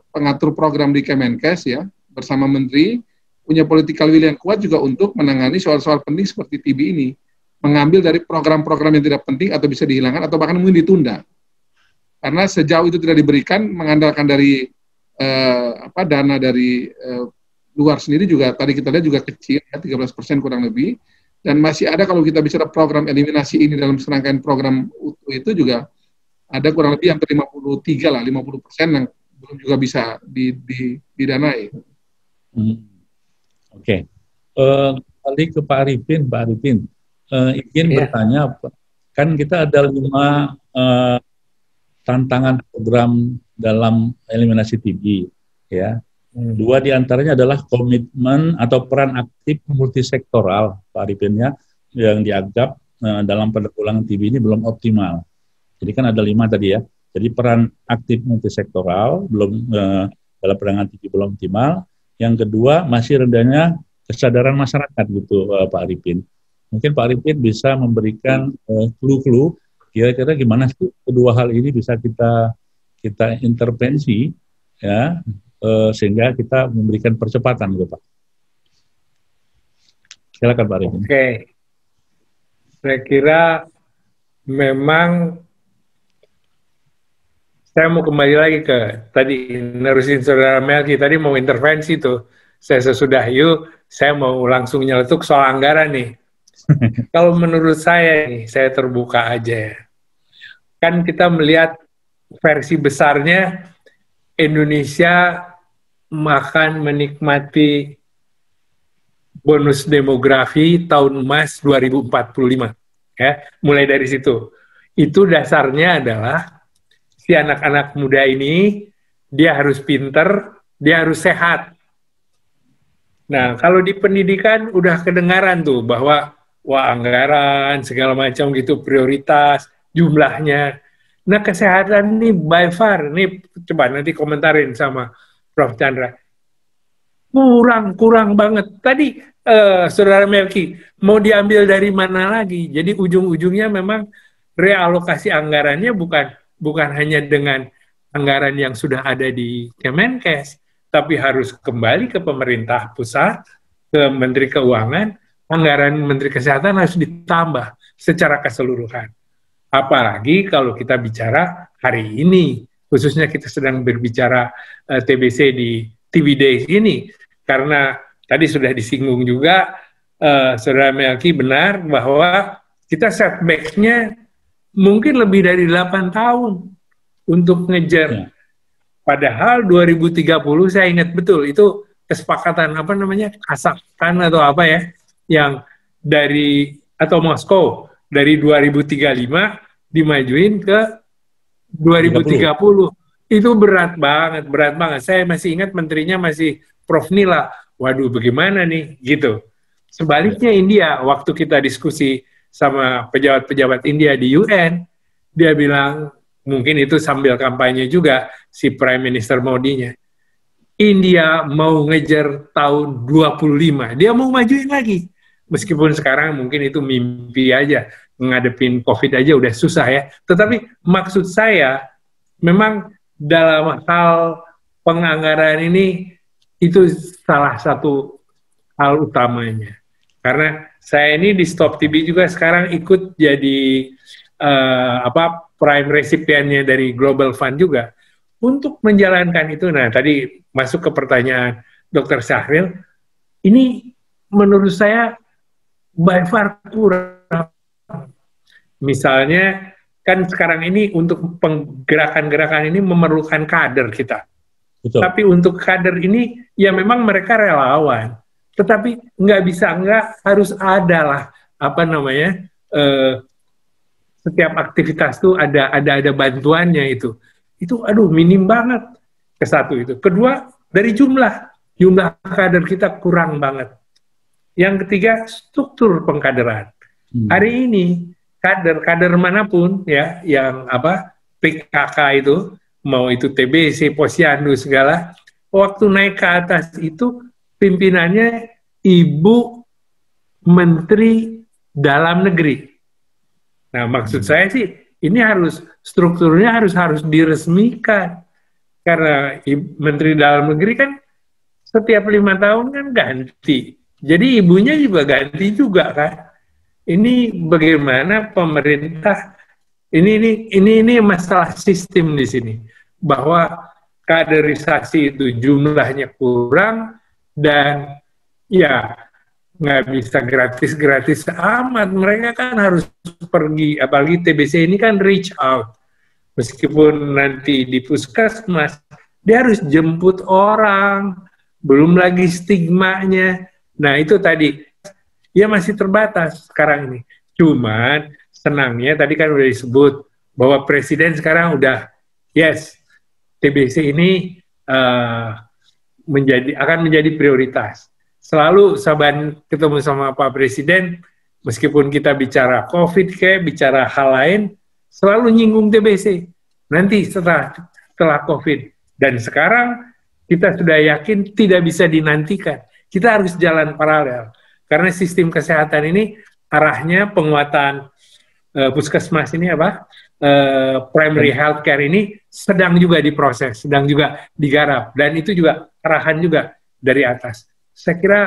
pengatur program di Kemenkes ya, bersama Menteri, punya political will yang kuat juga untuk menangani soal-soal penting seperti TB ini. Mengambil dari program-program yang tidak penting atau bisa dihilangkan atau bahkan mungkin ditunda. Karena sejauh itu tidak diberikan, mengandalkan dari dana dari luar sendiri juga, tadi kita lihat juga kecil, ya, 13% kurang lebih. Dan masih ada kalau kita bicara program eliminasi ini dalam serangkaian program utuh itu juga ada kurang lebih hampir 50% yang belum juga bisa didanai. Oke. Kembali ke Pak Arifin. Ingin bertanya, kan kita ada 5 tantangan program dalam eliminasi TB, ya. 2 diantaranya adalah komitmen atau peran aktif multisektoral, Pak Arifin, ya, yang dianggap dalam penanggulangan TB ini belum optimal. Jadi kan ada 5 tadi ya. Jadi peran aktif multisektoral belum dalam penanganan TB belum optimal. Yang kedua masih rendahnya kesadaran masyarakat gitu, Pak Arifin. Mungkin Pak Arifin bisa memberikan clue-clue kira-kira gimana sih kedua hal ini bisa kita intervensi ya, sehingga kita memberikan percepatan gitu Pak. Silakan Pak Arifin. Oke. Saya kira memang saya mau kembali lagi ke tadi nerusin saudara Melki tadi mau intervensi tuh. Saya sesudah saya mau langsung nyeletuk soal anggaran nih. Kalau menurut saya nih, saya terbuka aja ya. Kan kita melihat versi besarnya Indonesia akan menikmati bonus demografi tahun emas 2045. Ya, mulai dari situ. Itu dasarnya adalah si anak-anak muda ini, dia harus pinter, dia harus sehat. Nah, kalau di pendidikan udah kedengaran tuh bahwa wah anggaran segala macam gitu prioritas jumlahnya. Nah, kesehatan ini by far, nih coba nanti komentarin sama Prof. Chandra. kurang banget. Tadi Saudara Melki, mau diambil dari mana lagi? Jadi ujung-ujungnya memang realokasi anggarannya bukan hanya dengan anggaran yang sudah ada di Kemenkes, tapi harus kembali ke pemerintah pusat, ke Menteri Keuangan, anggaran Menteri Kesehatan harus ditambah secara keseluruhan. Apalagi kalau kita bicara hari ini, khususnya kita sedang berbicara TBC di TV Days ini, karena tadi sudah disinggung juga, Saudara Melki benar bahwa kita setback-nya mungkin lebih dari 8 tahun untuk ngejar. Padahal 2030 saya ingat betul, itu kesepakatan apa namanya, Kazakhstan atau apa ya, yang dari, atau Moskow, dari 2035 dimajuin ke 2030. Itu berat banget. Saya masih ingat menterinya masih Prof. Nila. Waduh, bagaimana nih? Gitu. Sebaliknya India, waktu kita diskusi sama pejabat-pejabat India di UN, dia bilang, mungkin itu sambil kampanye juga, si Prime Minister Modi-nya, India mau ngejar tahun 25, dia mau majuin lagi. Meskipun sekarang mungkin itu mimpi aja, ngadepin COVID aja udah susah ya. Tetapi maksud saya, memang dalam hal penganggaran ini, itu salah satu hal utamanya. Karena saya ini di Stop TB juga sekarang ikut jadi prime recipientnya dari Global Fund juga untuk menjalankan itu. Nah, tadi masuk ke pertanyaan Dr. Syahril, ini menurut saya by far kurang. Misalnya kan sekarang ini untuk penggerakan-gerakan ini memerlukan kader kita. Betul. Tapi untuk kader ini, ya memang mereka relawan. Tetapi nggak bisa harus ada lah, setiap aktivitas tuh ada bantuannya itu. Itu aduh minim banget. Ke satu itu. Kedua, dari jumlah kader kita kurang banget. Yang ketiga, struktur pengkaderan. Hari ini kader manapun ya yang PKK itu, mau itu TBC, Posyandu segala, waktu naik ke atas itu pimpinannya Ibu Menteri Dalam Negeri. Nah, maksud saya sih ini strukturnya harus diresmikan, karena Menteri Dalam Negeri kan setiap 5 tahun kan ganti. Jadi ibunya juga ganti juga kan. Ini bagaimana pemerintah ini masalah sistem di sini, bahwa kaderisasi itu jumlahnya kurang dan ya nggak bisa gratis amat. Mereka kan harus pergi, apalagi TBC ini kan reach out. Meskipun nanti di puskesmas dia harus jemput orang, belum lagi stigmanya. Nah itu tadi ya masih terbatas sekarang ini. Cuman senangnya tadi kan udah disebut bahwa Presiden sekarang udah yes, TBC ini akan menjadi prioritas. Selalu saban ketemu sama Pak Presiden, meskipun kita bicara COVID bicara hal lain, selalu nyinggung TBC. Nanti setelah COVID. Dan sekarang kita sudah yakin tidak bisa dinantikan. Kita harus jalan paralel. Karena sistem kesehatan ini arahnya penguatan puskesmas ini primary healthcare ini sedang juga diproses, sedang juga digarap, dan itu juga arahan juga dari atas. Saya kira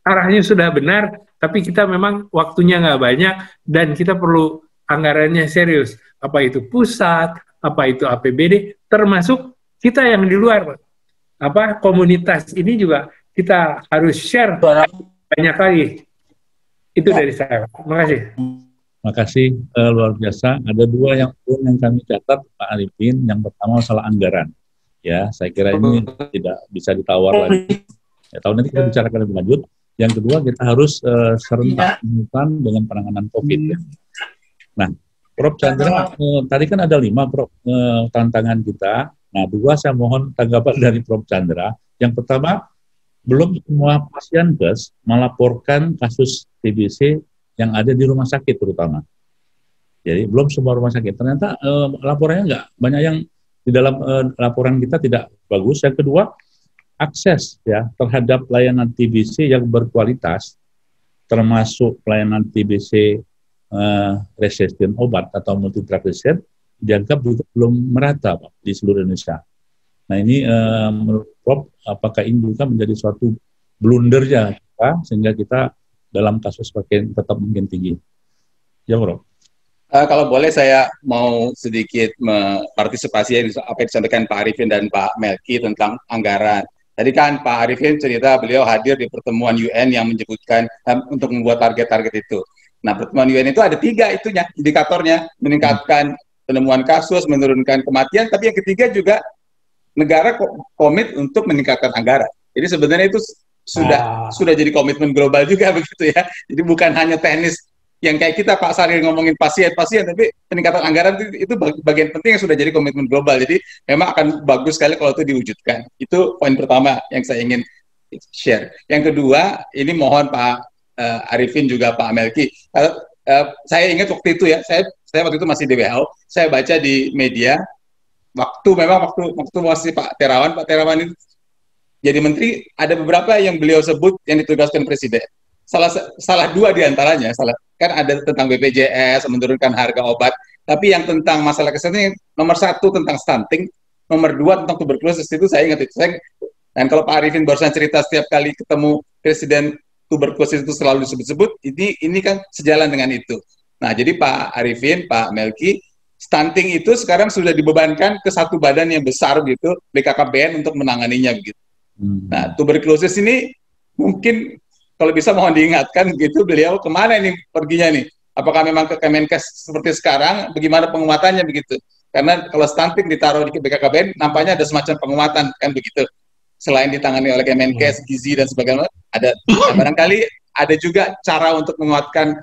arahnya sudah benar, tapi kita memang waktunya nggak banyak dan kita perlu anggarannya serius. Apa itu pusat, apa itu APBD, termasuk kita yang di luar, komunitas ini juga kita harus share banyak lagi. Itu dari saya. Terima kasih. Terima kasih, luar biasa. Ada dua yang kami catat, Pak Arifin. Yang pertama masalah anggaran. Ya, saya kira ini tidak bisa ditawar lagi. Ya, tahun nanti kita bicarakan lebih lanjut. Yang kedua, kita harus serentak dengan penanganan COVID. Ya. Nah, Prof. Chandra, tadi kan ada 5 Prof, tantangan kita. Nah, 2 saya mohon tanggapan dari Prof. Chandra. Yang pertama, belum semua pasienkes melaporkan kasus TBC yang ada di rumah sakit terutama. Jadi belum semua rumah sakit. Ternyata laporannya banyak yang di dalam laporan kita tidak bagus. Yang kedua, akses ya terhadap pelayanan TBC yang berkualitas, termasuk pelayanan TBC resisten obat atau multi drug resistant, dianggap juga belum merata Pak, di seluruh Indonesia. Nah ini menurut Prof, apakah ini juga menjadi suatu blundernya sehingga kita dalam kasus tetap makin tinggi? Ya Prof. Kalau boleh saya mau sedikit partisipasi apa yang disampaikan Pak Arifin dan Pak Melki tentang anggaran. Tadi kan Pak Arifin cerita beliau hadir di pertemuan UN yang menyebutkan untuk membuat target-target itu. Nah, pertemuan UN itu ada 3 itunya, indikatornya, meningkatkan penemuan kasus, menurunkan kematian, tapi yang ketiga juga negara komit untuk meningkatkan anggaran. Jadi sebenarnya itu sudah jadi komitmen global juga begitu ya. Jadi bukan hanya teknis yang kayak kita Pak Saril ngomongin pasien-pasien, tapi peningkatan anggaran itu bagian penting yang sudah jadi komitmen global. Jadi memang akan bagus sekali kalau itu diwujudkan. Itu poin pertama yang saya ingin share. Yang kedua, ini mohon Pak Arifin juga Pak Melki. Saya ingat waktu itu ya, saya waktu itu masih di WHO, saya baca di media, waktu masih Pak Terawan itu jadi menteri, ada beberapa yang beliau sebut yang ditugaskan presiden. Salah 2 diantaranya, kan ada tentang BPJS, menurunkan harga obat, tapi yang tentang masalah kesehatan, nomor 1 tentang stunting, nomor 2 tentang tuberkulosis, itu saya ingat itu. Dan kalau Pak Arifin barusan cerita setiap kali ketemu presiden tuberkulosis itu selalu disebut-sebut, ini kan sejalan dengan itu. Nah, jadi Pak Arifin, Pak Melki, stunting itu sekarang sudah dibebankan ke satu badan yang besar gitu, BKKBN untuk menanganinya begitu. Nah, tuberkulosis ini mungkin kalau bisa mohon diingatkan gitu, beliau kemana ini perginya nih? Apakah memang ke Kemenkes seperti sekarang? Bagaimana penguatannya begitu? Karena kalau stunting ditaruh di BKKBN, nampaknya ada semacam penguatan kan begitu. Selain ditangani oleh Kemenkes, Gizi dan sebagainya, barangkali ada juga cara untuk menguatkan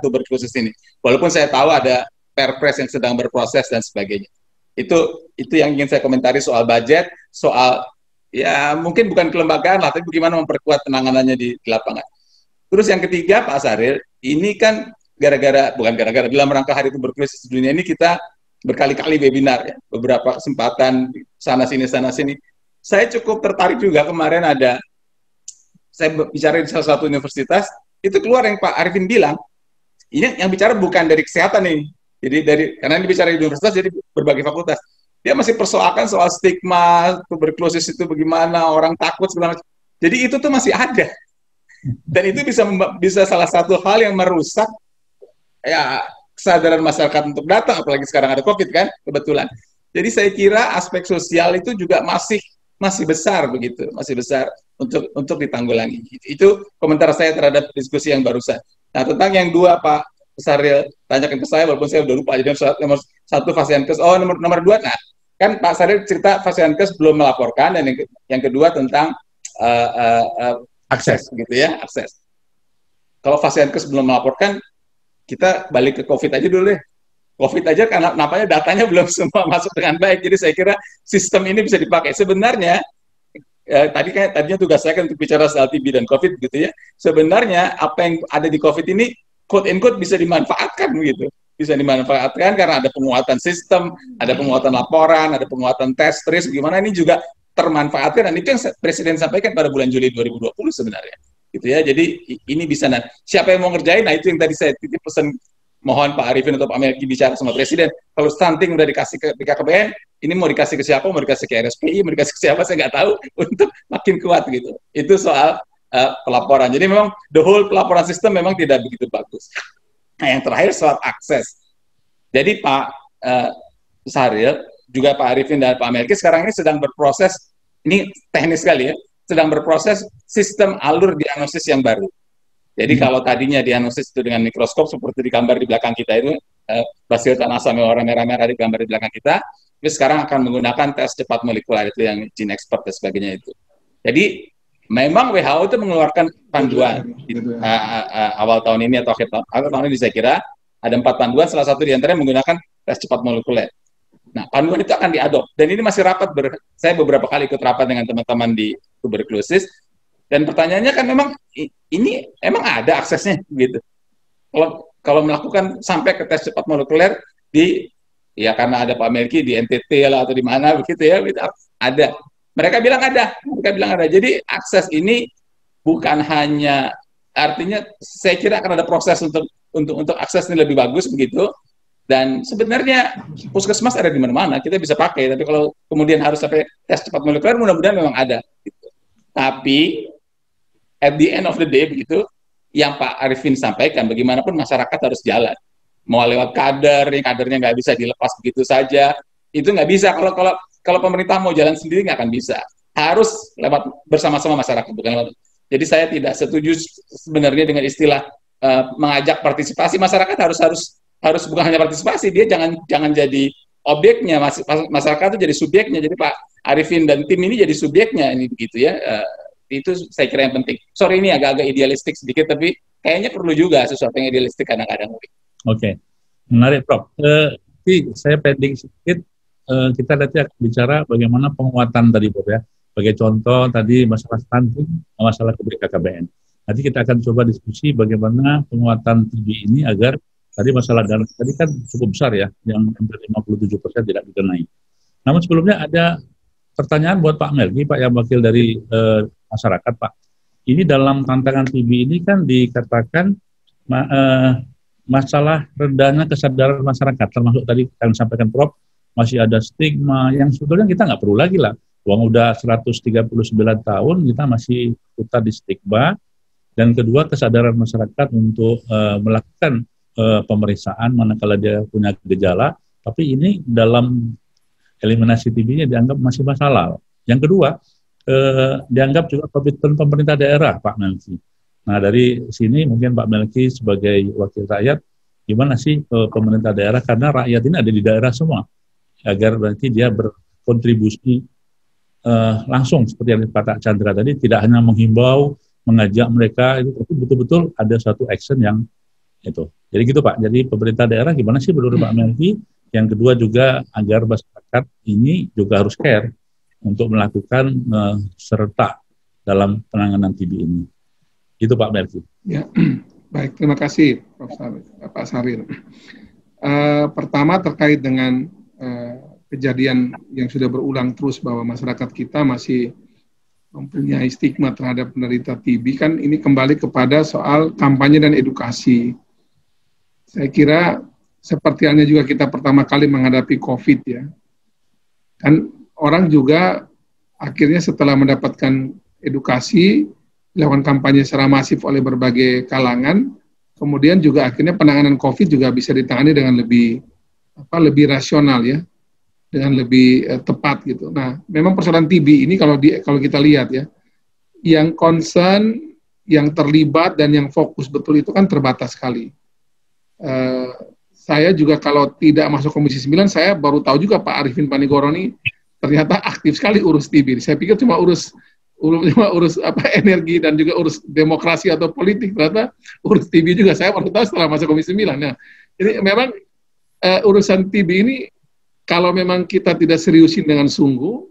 tuberkulosis ini. Walaupun saya tahu ada Perpres yang sedang berproses dan sebagainya. Itu yang ingin saya komentari soal budget, soal ya mungkin bukan kelembagaan lah, tapi bagaimana memperkuat penanganannya di lapangan. Terus yang ketiga Pak Saril, ini kan bukan gara-gara dalam rangka Hari Tuberkulosis Dunia ini kita berkali-kali webinar ya, beberapa kesempatan sana sini. Saya cukup tertarik juga kemarin saya bicara di salah satu universitas, itu keluar yang Pak Arifin bilang, ini yang bicara bukan dari kesehatan nih, jadi karena ini bicara di universitas, jadi berbagai fakultas. Dia masih persoalkan soal stigma tuberkulosis itu bagaimana, orang takut segala macam. Jadi itu tuh masih ada. Dan itu bisa salah satu hal yang merusak ya kesadaran masyarakat untuk datang, apalagi sekarang ada Covid kan, kebetulan. Jadi saya kira aspek sosial itu juga masih besar begitu, masih besar untuk ditanggulangi. Itu komentar saya terhadap diskusi yang barusan. Nah, tentang yang 2 Pak Saril tanyakan ke saya, walaupun saya udah lupa. Jadi nomor 1 Fasiankes, nomor 2, nah kan Pak Saril cerita Fasiankes belum melaporkan, dan yang kedua tentang akses gitu ya, akses. Kalau Fasiankes belum melaporkan, kita balik ke COVID aja dulu deh. COVID aja karena nampaknya datanya belum semua masuk dengan baik. Jadi saya kira sistem ini bisa dipakai. Sebenarnya tadinya tugas saya kan untuk bicara soal TB dan COVID gitu ya. Sebenarnya apa yang ada di COVID ini quote and quote bisa dimanfaatkan gitu. Bisa dimanfaatkan karena ada penguatan sistem, ada penguatan laporan, ada penguatan tes, trace, gimana ini juga termanfaatkan, dan itu yang Presiden sampaikan pada bulan Juli 2020 sebenarnya. Gitu ya. Jadi ini bisa, nah, siapa yang mau ngerjain, nah itu yang tadi saya titip pesan, mohon Pak Arifin atau Pak Melki bicara sama Presiden. Kalau stunting udah dikasih ke BKKBN, ini mau dikasih ke siapa? Mau dikasih ke RSPI, mau dikasih ke siapa? Saya nggak tahu, untuk makin kuat gitu. Itu soal pelaporan. Jadi memang the whole pelaporan sistem memang tidak begitu bagus. Nah, yang terakhir soal akses. Jadi Pak Saril, juga Pak Arifin dan Pak Melki sekarang ini sedang berproses, ini teknis sekali ya, sedang berproses sistem alur diagnosis yang baru. Jadi kalau tadinya diagnosis itu dengan mikroskop seperti di gambar di belakang kita itu, basil tanah asam warna merah-merah di gambar di belakang kita, tapi sekarang akan menggunakan tes cepat molekuler itu yang gene expert dan sebagainya itu. Jadi memang WHO itu mengeluarkan panduan awal tahun ini atau akhir tahun ini saya kira ada 4 panduan, salah satu diantaranya menggunakan tes cepat molekuler. Nah, panduan itu akan diadop, dan ini masih rapat, saya beberapa kali ikut rapat dengan teman-teman di tuberkulosis, dan pertanyaannya kan memang ini emang ada aksesnya gitu. Kalau melakukan sampai ke tes cepat molekuler ya karena ada Pak Melki di NTT lah atau di mana begitu ya, ada. Mereka bilang ada. Jadi akses ini bukan hanya, artinya saya kira akan ada proses untuk akses ini lebih bagus begitu. Dan sebenarnya puskesmas ada di mana-mana, kita bisa pakai. Tapi kalau kemudian harus sampai tes cepat molekuler, mudah-mudahan memang ada. Gitu. Tapi at the end of the day begitu, yang Pak Arifin sampaikan, bagaimanapun masyarakat harus jalan. Mau lewat kadernya nggak bisa dilepas begitu saja. Itu nggak bisa. Kalau pemerintah mau jalan sendiri nggak akan bisa. Harus lewat bersama-sama masyarakat, bukan lewat. Jadi saya tidak setuju sebenarnya dengan istilah mengajak partisipasi. Masyarakat harus bukan hanya partisipasi, dia jangan jadi objeknya, masyarakat itu jadi subjeknya. Jadi Pak Arifin dan tim ini jadi subjeknya, ini begitu ya. Itu saya kira yang penting. Sorry, ini agak-agak idealistik sedikit, tapi kayaknya perlu juga sesuatu yang idealistik kadang-kadang. Oke, menarik Prof. Saya pending sedikit. Kita nanti akan bicara bagaimana penguatan tadi Prof ya. Sebagai contoh tadi masalah stunting, masalah KKBN. Nanti kita akan coba diskusi bagaimana penguatan TB ini agar tadi masalah dana tadi kan cukup besar ya, yang hampir 57% tidak dikenai. Namun sebelumnya ada pertanyaan buat Pak Melki, Pak yang wakil dari masyarakat, Pak. Ini dalam tantangan TB ini kan dikatakan masalah rendahnya kesadaran masyarakat, termasuk tadi yang disampaikan Prof, masih ada stigma yang sebetulnya kita nggak perlu lagi lah. Uang udah 139 tahun, kita masih putar di stigma. Dan kedua, kesadaran masyarakat untuk melakukan pemeriksaan manakala dia punya gejala, tapi ini dalam eliminasi TB-nya dianggap masih masalah. Yang kedua, dianggap juga komitmen pemerintah daerah, Pak Melki. Nah, dari sini mungkin Pak Melki sebagai wakil rakyat, gimana sih pemerintah daerah, karena rakyat ini ada di daerah semua, agar nanti dia berkontribusi langsung, seperti yang Pak Chandra tadi, tidak hanya menghimbau, mengajak mereka, itu tapi betul-betul ada satu action yang itu. Jadi gitu Pak, jadi pemerintah daerah gimana sih menurut Pak Melki? Yang kedua juga agar masyarakat ini juga harus care untuk melakukan serta dalam penanganan TB ini. Itu Pak Melki. Ya, baik, terima kasih Pak Sarir. Pertama terkait dengan kejadian yang sudah berulang terus bahwa masyarakat kita masih mempunyai stigma terhadap penderita TB, kan ini kembali kepada soal kampanye dan edukasi. Saya kira seperti halnya juga kita pertama kali menghadapi COVID ya, kan orang juga akhirnya setelah mendapatkan edukasi, dilakukan kampanye secara masif oleh berbagai kalangan, kemudian juga akhirnya penanganan COVID juga bisa ditangani dengan lebih rasional ya, dengan lebih tepat gitu. Nah, memang persoalan TB ini kalau kita lihat ya, yang concern, yang terlibat dan yang fokus betul itu kan terbatas sekali. Saya juga kalau tidak masuk Komisi 9, saya baru tahu juga Pak Arifin Panigoro ini ternyata aktif sekali urus TB. Saya pikir cuma urus energi dan juga urus demokrasi atau politik, ternyata urus TB juga. Saya baru tahu setelah masuk Komisi 9. Nah, jadi memang urusan TB ini kalau memang kita tidak seriusin dengan sungguh,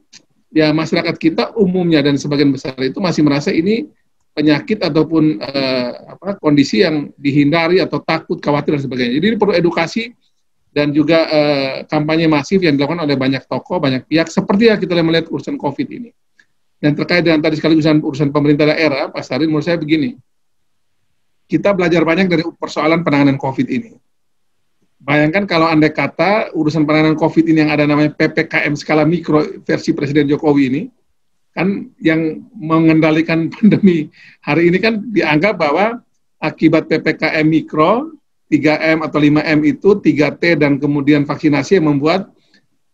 ya masyarakat kita umumnya dan sebagian besar itu masih merasa ini penyakit ataupun kondisi yang dihindari atau takut, khawatir dan sebagainya. Jadi ini perlu edukasi dan juga kampanye masif yang dilakukan oleh banyak tokoh, banyak pihak, seperti yang kita melihat urusan COVID ini. Dan terkait dengan tadi sekali urusan pemerintah daerah, Pak Sarin, menurut saya begini, kita belajar banyak dari persoalan penanganan COVID ini. Bayangkan kalau andai kata urusan penanganan COVID ini yang ada namanya PPKM skala mikro versi Presiden Jokowi ini, kan yang mengendalikan pandemi hari ini kan dianggap bahwa akibat PPKM mikro, 3M atau 5M itu, 3T dan kemudian vaksinasi yang membuat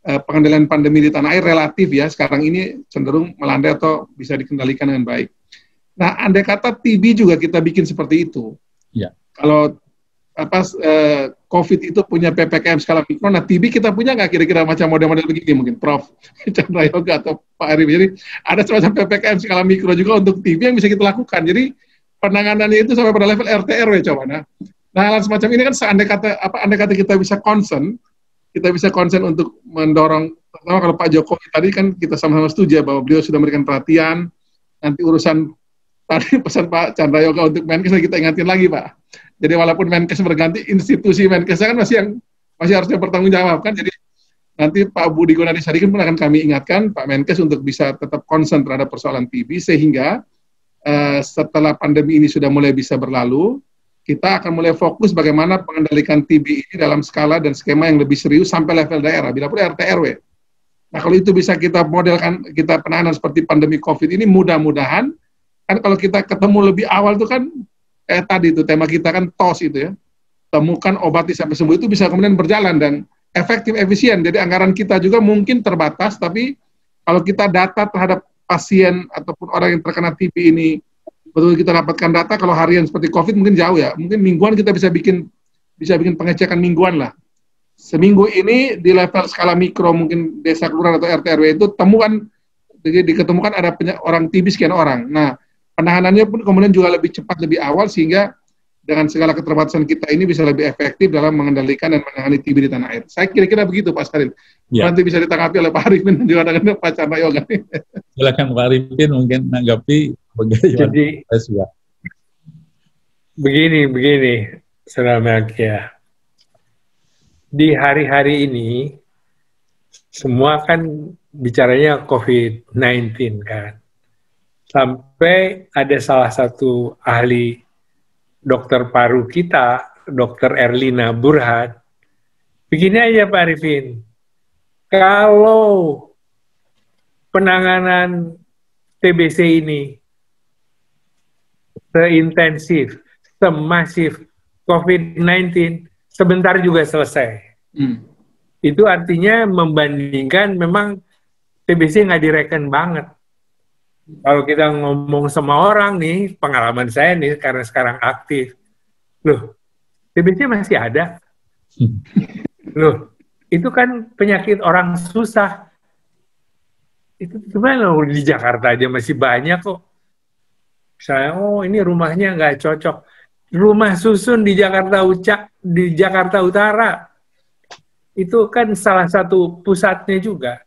pengendalian pandemi di tanah air relatif ya, sekarang ini cenderung melandai atau bisa dikendalikan dengan baik. Nah, andai kata TB juga kita bikin seperti itu. Ya. Kalau COVID itu punya PPKM skala mikro, nah TB kita punya nggak kira-kira macam model-model begini mungkin, Prof. Chandra Yoga atau Pak Arif. Jadi ada semacam PPKM skala mikro juga untuk TB yang bisa kita lakukan. Jadi penanganannya itu sampai pada level RT RW coba. Nah hal semacam ini kan andai kata kita bisa concern untuk mendorong, pertama kalau Pak Jokowi tadi kan kita sama-sama setuju ya, bahwa beliau sudah memberikan perhatian. Nanti urusan tadi pesan Pak Chandra Yoga untuk Menkes kita ingatin lagi Pak. Jadi walaupun Menkes berganti, institusi Menkes kan masih harusnya bertanggung jawab kan. Jadi nanti Pak Budi Gunadisadikin pun akan kami ingatkan Pak Menkes untuk bisa tetap concern terhadap persoalan TB, sehingga setelah pandemi ini sudah mulai bisa berlalu, kita akan mulai fokus bagaimana mengendalikan TB ini dalam skala dan skema yang lebih serius sampai level daerah, bila perlu RT RW. Nah, kalau itu bisa kita modelkan, kita penanganan seperti pandemi COVID ini, mudah-mudahan kan kalau kita ketemu lebih awal itu kan tadi itu tema kita kan TOS itu ya, temukan, obati sampai sembuh, itu bisa kemudian berjalan dan efektif, efisien. Jadi anggaran kita juga mungkin terbatas, tapi kalau kita data terhadap pasien ataupun orang yang terkena TB ini betul kita dapatkan data, kalau harian seperti COVID mungkin jauh ya, mungkin mingguan kita bisa bikin pengecekan mingguan lah. Seminggu ini di level skala mikro mungkin desa kelurahan atau RT RW itu temukan, diketemukan ada orang TB sekian orang. Nah, penanganannya pun kemudian juga lebih cepat, lebih awal, sehingga dengan segala keterbatasan kita ini bisa lebih efektif dalam mengendalikan dan menangani TB di tanah air. Saya kira-kira begitu Pak Sarin. Ya. Nanti bisa ditanggapi oleh Pak Arifin dan juga dengan Pak Chandra Yoga. Silakan Pak Arifin mungkin menanggapi. Jadi begini, Saudara Melkia. Di hari-hari ini semua kan bicaranya COVID-19 kan. Sampai ada salah satu ahli dokter paru kita, Dr. Erlina Burhan. Begini aja Pak Arifin, kalau penanganan TBC ini seintensif, semasif COVID-19, sebentar juga selesai. Itu artinya membandingkan memang TBC nggak direken banget. Kalau kita ngomong sama orang nih, pengalaman saya nih karena sekarang aktif, loh TBC masih ada. Loh, itu kan penyakit orang susah. Itu gimana loh, di Jakarta aja masih banyak kok. Misalnya, oh ini rumahnya nggak cocok. Rumah susun di Jakarta Utara. Itu kan salah satu pusatnya juga.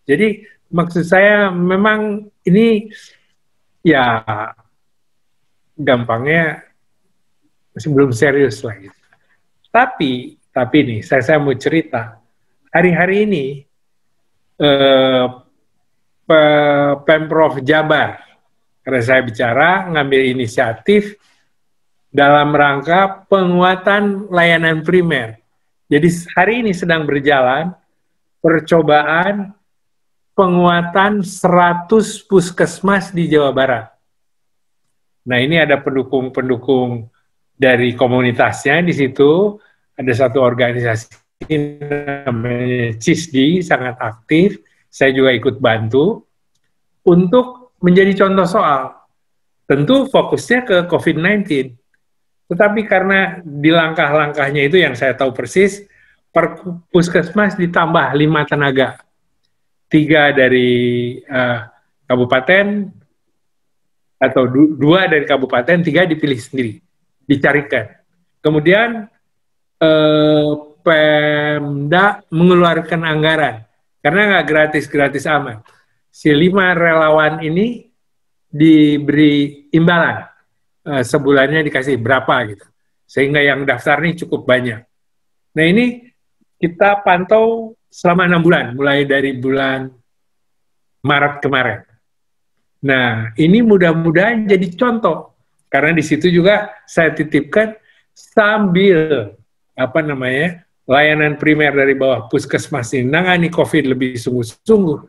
Jadi maksud saya memang ini ya gampangnya masih belum serius lah gitu. Tapi nih saya mau cerita. Hari-hari ini Pemprov Jabar, karena saya bicara ngambil inisiatif dalam rangka penguatan layanan primer. Jadi hari ini sedang berjalan percobaan penguatan 100 puskesmas di Jawa Barat. Nah, ini ada pendukung-pendukung dari komunitasnya di situ. Ada satu organisasi namanya CISDI, sangat aktif. Saya juga ikut bantu untuk menjadi contoh soal. Tentu fokusnya ke COVID-19. Tetapi karena di langkah-langkahnya itu yang saya tahu persis, per puskesmas ditambah 5 tenaga. 3 dari kabupaten, atau 2 dari kabupaten, 3 dipilih sendiri, dicarikan. Kemudian Pemda mengeluarkan anggaran, karena nggak gratis-gratis amat. Si 5 relawan ini diberi imbalan, sebulannya dikasih berapa gitu, sehingga yang daftar ini cukup banyak. Nah ini kita pantau selama 6 bulan, mulai dari bulan Maret kemarin. Nah, ini mudah-mudahan jadi contoh, karena di situ juga saya titipkan sambil layanan primer dari bawah puskesmas ini nangani COVID lebih sungguh-sungguh,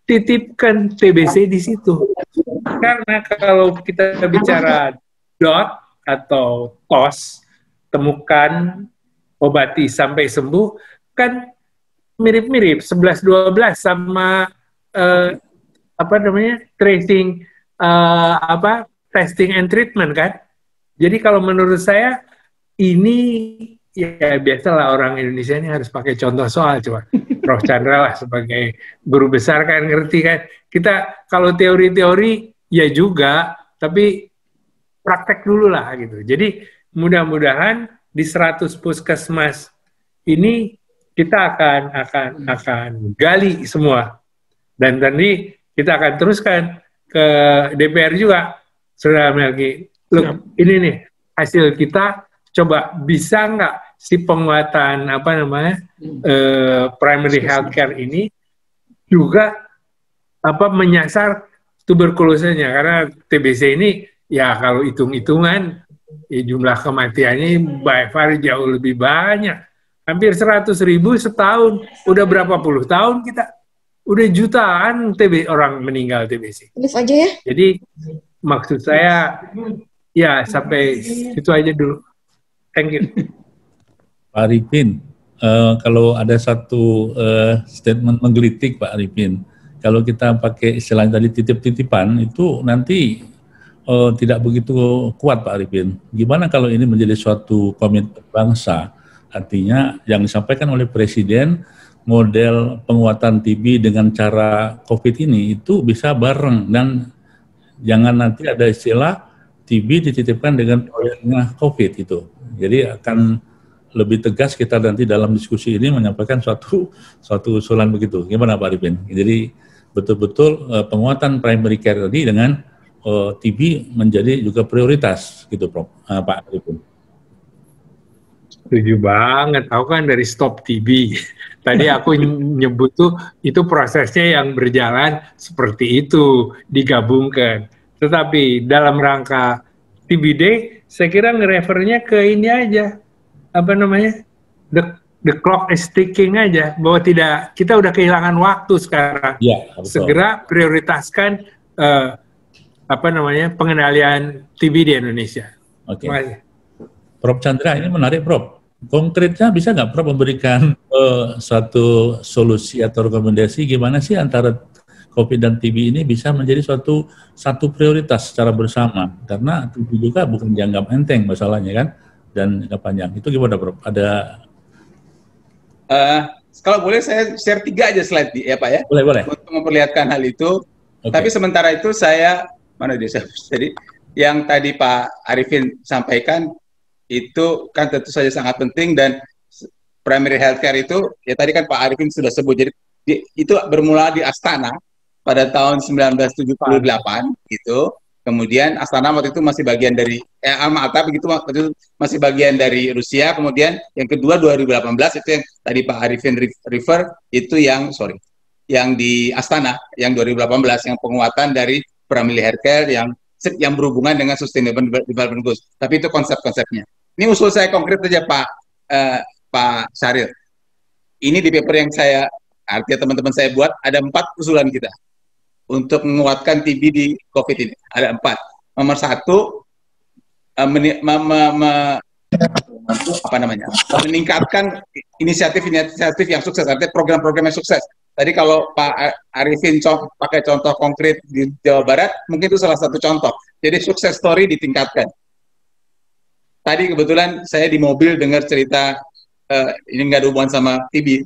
titipkan TBC di situ. Karena kalau kita bicara DOT atau TOS, temukan, obati sampai sembuh, kan mirip-mirip 11-12 sama tracing, testing and treatment kan. Jadi kalau menurut saya ini ya biasalah orang Indonesia ini harus pakai contoh soal, coba Prof. Chandra lah sebagai guru besar kan ngerti kan. Kita kalau teori-teori ya juga, tapi praktek dulu lah gitu. Jadi mudah-mudahan di 100 puskesmas ini kita akan gali semua. Dan tadi kita akan teruskan ke DPR juga, Saudara Melki. Look, ini nih hasil kita, coba bisa nggak si penguatan primary healthcare ini juga menyasar tuberkulosnya, karena TBC ini ya kalau hitung-hitungan jumlah kematiannya by far jauh lebih banyak, hampir 100.000 setahun. Udah berapa puluh tahun kita udah jutaan orang meninggal TBC. Live aja ya. Jadi maksud saya ya sampai situ aja dulu. Thank you. Pak Arifin, kalau ada satu statement menggelitik Pak Arifin, kalau kita pakai istilah tadi titip-titipan itu nanti tidak begitu kuat Pak Arifin. Gimana kalau ini menjadi suatu komitmen bangsa? Artinya yang disampaikan oleh Presiden, model penguatan TB dengan cara COVID ini itu bisa bareng, dan jangan nanti ada istilah TB dititipkan dengan proyeknya COVID itu. Jadi akan lebih tegas kita nanti dalam diskusi ini menyampaikan suatu usulan begitu. Gimana Pak Arifin? Jadi betul-betul penguatan primary care tadi dengan TB menjadi juga prioritas gitu Pak Arifin. Setuju banget. Aku kan dari Stop TB. Tadi aku nyebut itu prosesnya yang berjalan seperti itu, digabungkan. Tetapi dalam rangka TB Day, saya kira nge-refernya ke ini aja, the clock is ticking aja, bahwa kita udah kehilangan waktu sekarang. Ya, segera prioritaskan pengendalian TB di Indonesia. Oke. Prof Chandra, ini menarik Prof. Konkretnya bisa nggak Prof memberikan satu solusi atau rekomendasi gimana sih antara COVID dan TB ini bisa menjadi satu prioritas secara bersama, karena TB juga bukan dianggap enteng masalahnya kan, dan jangka panjang. Itu gimana Prof? Ada kalau boleh saya share 3 aja slide ya Pak ya. Boleh. Untuk memperlihatkan hal itu. Okay. Tapi sementara itu jadi yang tadi Pak Arifin sampaikan itu kan tentu saja sangat penting, dan primary healthcare itu ya tadi kan Pak Arifin sudah sebut. Jadi itu bermula di Astana pada tahun 1978 gitu. Kemudian Astana waktu itu masih bagian dari Alma-Ata begitu, waktu itu masih bagian dari Rusia. Kemudian yang kedua 2018 itu yang tadi Pak Arifin refer itu yang di Astana yang 2018 yang penguatan dari primary healthcare yang berhubungan dengan sustainable development goals. Tapi itu konsep-konsepnya. Ini usul saya konkret saja Pak Syahril. Ini di paper yang artinya teman-teman saya buat, ada 4 usulan kita untuk menguatkan TB di COVID ini. Ada 4. Nomor 1, meningkatkan inisiatif yang sukses, artinya program-program yang sukses. Tadi kalau Pak Arifin pakai contoh konkret di Jawa Barat, mungkin itu salah satu contoh. Jadi sukses story ditingkatkan. Tadi kebetulan saya di mobil dengar cerita, ini nggak ada hubungan sama TB,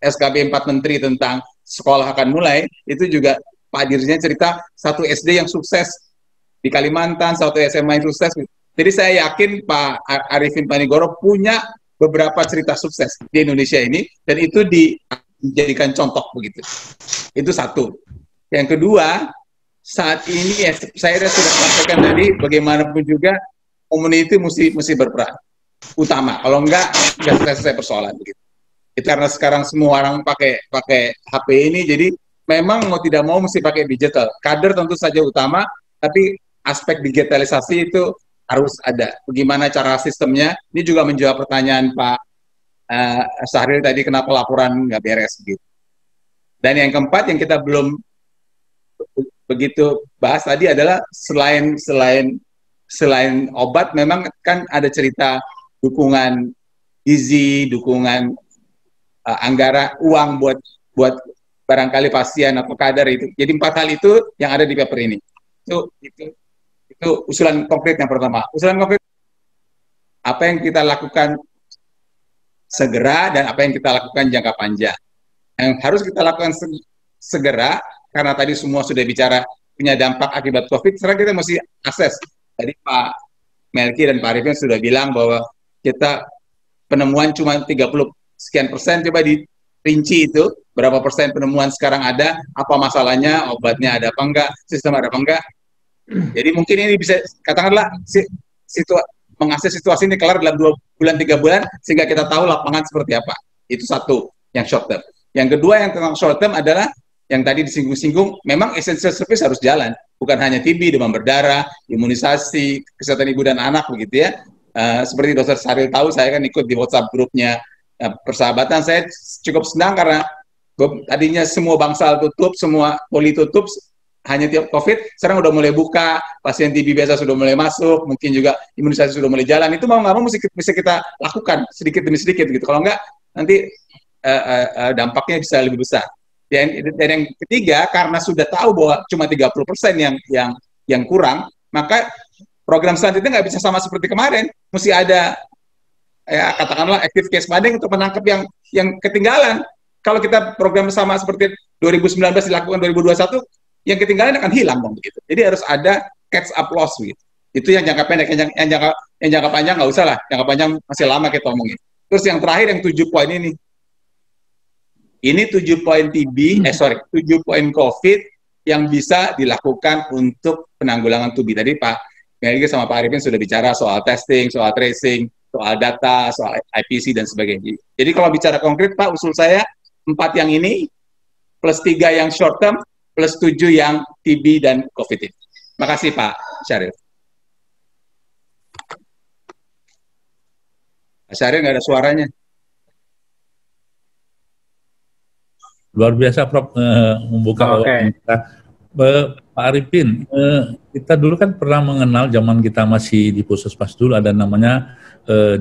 SKB 4 Menteri tentang sekolah akan mulai, itu juga Pak Dirjen cerita 1 SD yang sukses di Kalimantan, 1 SMA yang sukses. Jadi saya yakin Pak Arifin Panigoro punya beberapa cerita sukses di Indonesia ini, dan itu dijadikan contoh begitu. Itu 1. Yang kedua, saat ini saya sudah sampaikan tadi, bagaimanapun juga community mesti berperan utama. Kalau enggak selesai persoalan begitu. Itu karena sekarang semua orang pakai HP ini, jadi memang mau tidak mau mesti pakai digital. Kader tentu saja utama, tapi aspek digitalisasi itu harus ada. Bagaimana cara sistemnya? Ini juga menjawab pertanyaan Pak Syahril tadi, kenapa laporan nggak beres gitu. Dan yang keempat yang kita belum begitu bahas tadi adalah selain obat, memang kan ada cerita dukungan gizi, dukungan anggaran uang buat barangkali pasien atau kader itu. Jadi 4 hal itu yang ada di paper ini. Itu usulan konkret yang pertama. Usulan konkret apa yang kita lakukan segera dan apa yang kita lakukan jangka panjang. Yang harus kita lakukan segera, karena tadi semua sudah bicara punya dampak akibat COVID, sekarang kita mesti akses. Tadi Pak Melki dan Pak Arifin sudah bilang bahwa kita penemuan cuma 30 sekian persen, coba dirinci itu, berapa persen penemuan sekarang ada, apa masalahnya, obatnya ada apa enggak, sistem ada apa enggak. Jadi mungkin ini bisa, katakanlah mengakses situasi ini kelar dalam 2 bulan 3 bulan sehingga kita tahu lapangan seperti apa. Itu satu yang short term. Yang kedua yang tentang short term adalah yang tadi disinggung-singgung, memang essential service harus jalan, bukan hanya TB, demam berdarah, imunisasi, kesehatan ibu dan anak begitu ya. Seperti Dr. Saril tahu, saya kan ikut di WhatsApp grupnya Persahabatan. Saya cukup senang karena tadinya semua bangsal tutup, semua poli tutup, hanya tiap COVID, sekarang udah mulai buka, pasien TB biasa sudah mulai masuk, mungkin juga imunisasi sudah mulai jalan, itu mau nggak mau bisa kita lakukan sedikit demi sedikit gitu. Kalau nggak, nanti dampaknya bisa lebih besar. Dan yang ketiga, karena sudah tahu bahwa cuma 30% yang kurang, maka program selanjutnya nggak bisa sama seperti kemarin, mesti ada ya katakanlah active case management untuk menangkap yang ketinggalan. Kalau kita program sama seperti 2019 dilakukan 2021, yang ketinggalan akan hilang dong begitu. Jadi harus ada catch up loss gitu. Itu yang jangka pendek, yang jangka panjang nggak usah lah. Jangka panjang masih lama kita omongin. Terus yang terakhir yang 7 poin ini. Ini 7 poin TB, 7 poin COVID yang bisa dilakukan untuk penanggulangan TB. Tadi Pak Melki sama Pak Arifin sudah bicara soal testing, soal tracing, soal data, soal IPC dan sebagainya. Jadi kalau bicara konkret Pak, usul saya 4 yang ini plus 3 yang short term plus 7 yang TB dan COVID ini. Makasih Pak Syaril. Pak Syaril nggak ada suaranya. Luar biasa Prof membuka wawasan kita. Pak Arifin, kita dulu kan pernah mengenal zaman kita masih di Puskesmas dulu ada namanya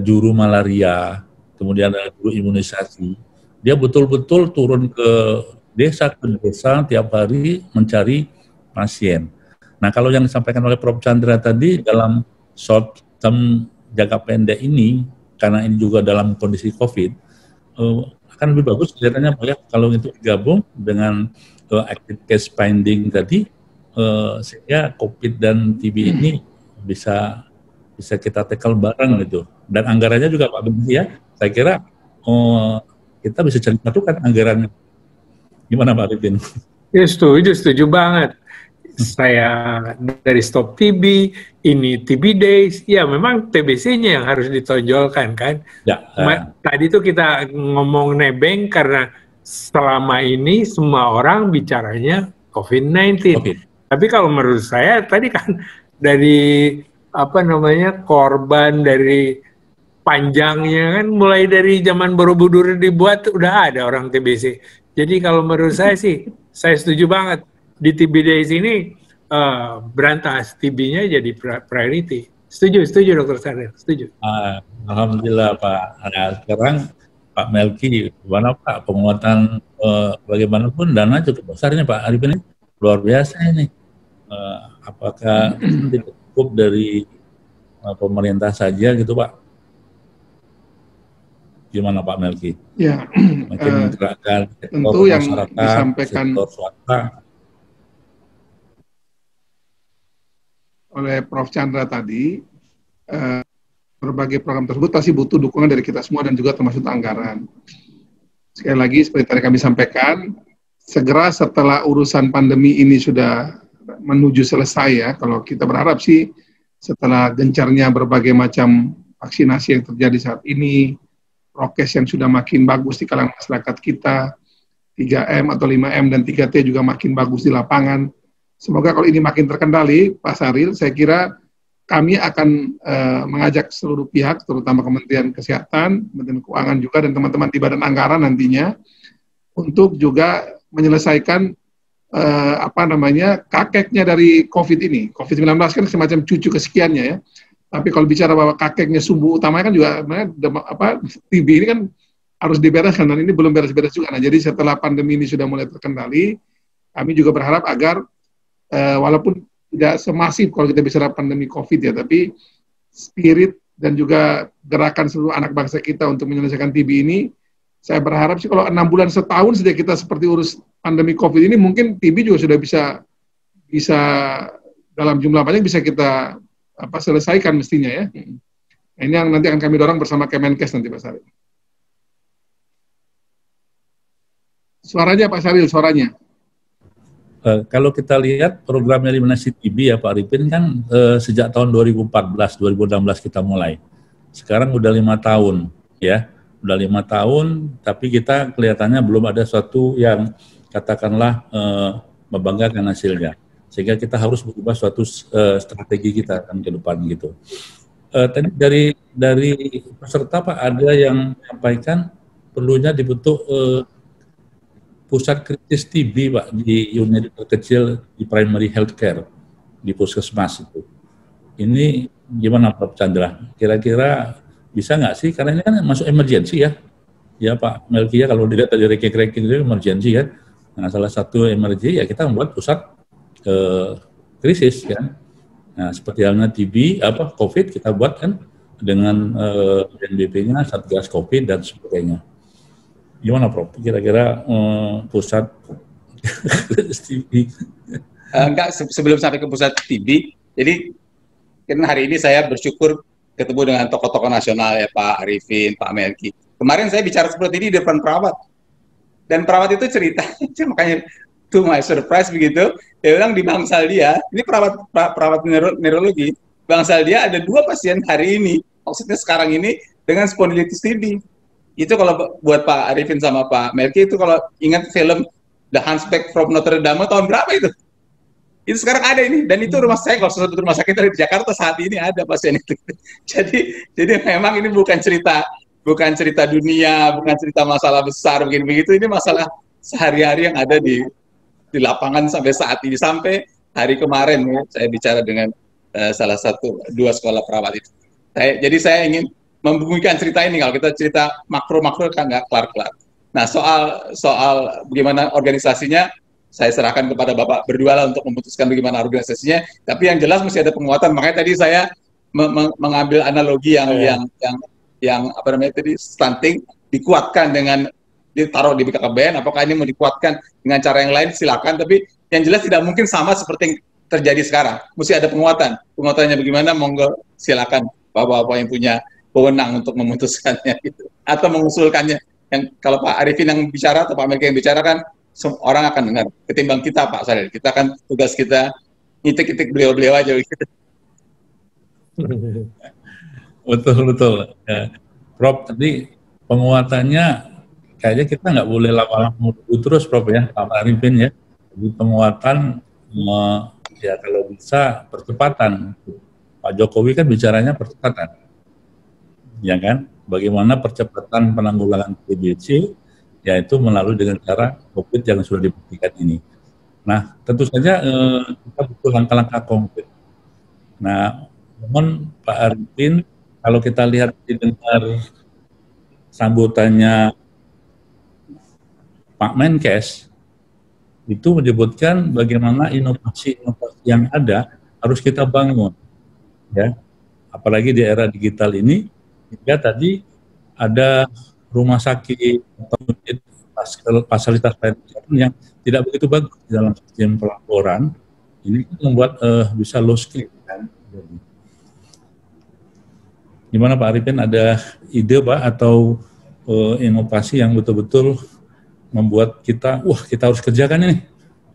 juru malaria, kemudian ada juru imunisasi. Dia betul-betul turun ke desa tiap hari mencari pasien. Nah, kalau yang disampaikan oleh Prof. Chandra tadi dalam short term jangka pendek ini, karena ini juga dalam kondisi COVID, akan lebih bagus kelihatannya Pak ya, kalau itu digabung dengan active case finding tadi, sehingga COVID dan TB ini bisa kita tackle bareng gitu. Dan anggarannya juga Pak Benzi ya, saya kira kita bisa cari satukan anggarannya. Gimana Pak Arifin? Ya setuju banget. Saya dari Stop TB, ini TB Days, ya memang TBC-nya yang harus ditonjolkan kan. Ya, tadi tuh kita ngomong nebeng karena selama ini semua orang bicaranya COVID-19. Tapi kalau menurut saya tadi kan dari korban dari panjangnya kan mulai dari zaman Borobudur dibuat udah ada orang TBC. Jadi kalau menurut saya sih, saya setuju banget di TB Days ini berantas TB-nya jadi priority. Setuju Dr. Saril, setuju. Alhamdulillah Pak. Nah, sekarang Pak Melki, gimana Pak penguatan bagaimanapun dana cukup besarnya Pak Arifin ini luar biasa ini. Apakah tidak cukup dari pemerintah saja gitu Pak? Gimana Pak Melki? Ya, tentu yang disampaikan oleh Prof. Chandra tadi, berbagai program tersebut pasti butuh dukungan dari kita semua dan juga termasuk anggaran. Sekali lagi, seperti tadi kami sampaikan, segera setelah urusan pandemi ini sudah menuju selesai ya, kalau kita berharap sih setelah gencarnya berbagai macam vaksinasi yang terjadi saat ini, prokes yang sudah makin bagus di kalangan masyarakat kita, 3M atau 5M dan 3T juga makin bagus di lapangan. Semoga kalau ini makin terkendali, Pak Saril, saya kira kami akan mengajak seluruh pihak, terutama Kementerian Kesehatan, Kementerian Keuangan juga, dan teman-teman di Badan Anggaran nantinya, untuk juga menyelesaikan kakeknya dari COVID ini. COVID-19 kan semacam cucu kesekiannya ya. Tapi kalau bicara bahwa kakeknya sumbu utamanya kan juga TB ini kan harus dibereskan, dan ini belum beres-beres juga. Nah, jadi setelah pandemi ini sudah mulai terkendali, kami juga berharap agar walaupun tidak semasif kalau kita bicara pandemi COVID ya, tapi spirit dan juga gerakan seluruh anak bangsa kita untuk menyelesaikan TB ini, saya berharap sih kalau 6 bulan setahun saja kita seperti urus pandemi COVID ini, mungkin TB juga sudah bisa dalam jumlah banyak bisa kita selesaikan mestinya ya. Nah, ini yang nanti akan kami dorong bersama Kemenkes nanti Pak Saril. Suaranya Pak Saril, suaranya. Kalau kita lihat program eliminasi TB ya Pak Arifin kan sejak tahun 2014, 2016 kita mulai. Sekarang udah 5 tahun ya, udah 5 tahun, tapi kita kelihatannya belum ada suatu yang katakanlah membanggakan hasilnya. Sehingga kita harus berubah suatu strategi kita kan ke depan gitu. Tadi dari peserta Pak ada yang menyampaikan perlunya dibentuk pusat kritis TB Pak di unit terkecil di primary healthcare di puskesmas itu. Ini gimana Prof Chandra? Kira-kira bisa nggak sih? Karena ini kan masuk emergency ya. Ya Pak Melki ya, kalau dilihat dari ranking-ranking itu emergency ya. Nah salah satu emergency ya kita membuat pusat krisis kan. Nah seperti halnya TB, COVID kita buat kan dengan BNPB-nya, Satgas COVID dan sebagainya. Gimana Prof? Kira-kira pusat TB? Enggak, sebelum sampai ke pusat TB, jadi kan hari ini saya bersyukur ketemu dengan tokoh-tokoh nasional ya Pak Arifin, Pak Melki. Kemarin saya bicara seperti ini di depan perawat. Dan perawat itu cerita, makanya to my surprise begitu, dia bilang di bangsal dia, ini perawat neurologi, bangsal dia ada 2 pasien hari ini, maksudnya sekarang ini dengan spondilitis TB. Itu kalau buat Pak Arifin sama Pak Melki itu kalau ingat film The Hunchback from Notre Dame tahun berapa itu? Itu sekarang ada ini, dan itu rumah saya, kalau satu rumah sakit di Jakarta saat ini ada pasien itu. Jadi memang ini bukan cerita dunia, bukan cerita masalah besar begitu. Ini masalah sehari-hari yang ada di lapangan sampai saat ini, sampai hari kemarin ya, saya bicara dengan salah satu 2 sekolah perawat itu. Jadi saya ingin membumikan cerita ini. Kalau kita cerita makro-makro kan nggak kelar-kelar. Nah soal bagaimana organisasinya, saya serahkan kepada Bapak berdua lah untuk memutuskan bagaimana organisasinya. Tapi yang jelas mesti ada penguatan. Makanya tadi saya mengambil analogi yang apa namanya tadi, stunting dikuatkan dengan ditaruh di BKKBN. Apakah ini mau dikuatkan dengan cara yang lain? Silakan. Tapi yang jelas tidak mungkin sama seperti yang terjadi sekarang. Mesti ada penguatan. Penguatannya bagaimana? Monggo silakan Bapak-bapak yang punya wewenang untuk memutuskannya gitu, atau mengusulkannya. Yang kalau Pak Arifin yang bicara atau Pak Melki yang bicara kan orang akan dengar ketimbang kita Pak Saril. Kita kan tugas kita ngitik-ngitik beliau-beliau aja gitu. Betul. Ya. Prof, tadi penguatannya kayaknya kita nggak boleh lama-lama terus Prof ya, Pak Arifin ya. Jadi penguatan ya kalau bisa percepatan. Pak Jokowi kan bicaranya percepatan. Ya kan, bagaimana percepatan penanggulangan TBC, yaitu melalui dengan cara COVID yang sudah dibuktikan ini. Nah, tentu saja kita butuh langkah-langkah konkret. Nah, mohon Pak Arifin, kalau kita lihat didengar sambutannya Pak Menkes, itu menyebutkan bagaimana inovasi-inovasi yang ada harus kita bangun, ya. Apalagi di era digital ini. Hingga tadi ada rumah sakit atau fasilitas yang tidak begitu bagus di dalam sistem pelaporan. Ini membuat bisa low skill kan. Gimana Pak Arifin, ada ide Pak atau inovasi yang betul-betul membuat kita harus kerjakan ini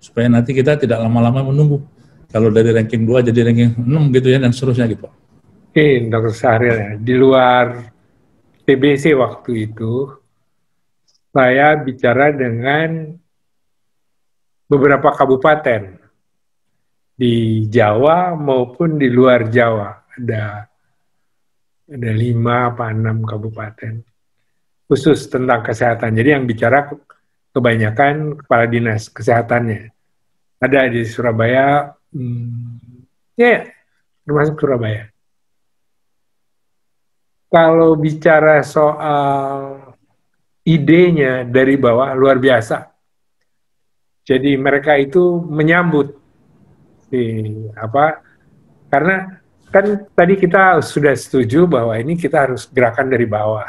supaya nanti kita tidak lama-lama menunggu. Kalau dari ranking 2 jadi ranking 6 gitu ya, dan seterusnya gitu Pak. Oke, Dr. Syahril ya, di luar TBC waktu itu, saya bicara dengan beberapa kabupaten di Jawa maupun di luar Jawa. Ada 5 apa 6 kabupaten khusus tentang kesehatan. Jadi yang bicara kebanyakan kepala dinas kesehatannya. Ada di Surabaya, termasuk Surabaya. Kalau bicara soal idenya dari bawah, luar biasa. Jadi mereka itu menyambut karena kan tadi kita sudah setuju bahwa ini kita harus gerakan dari bawah,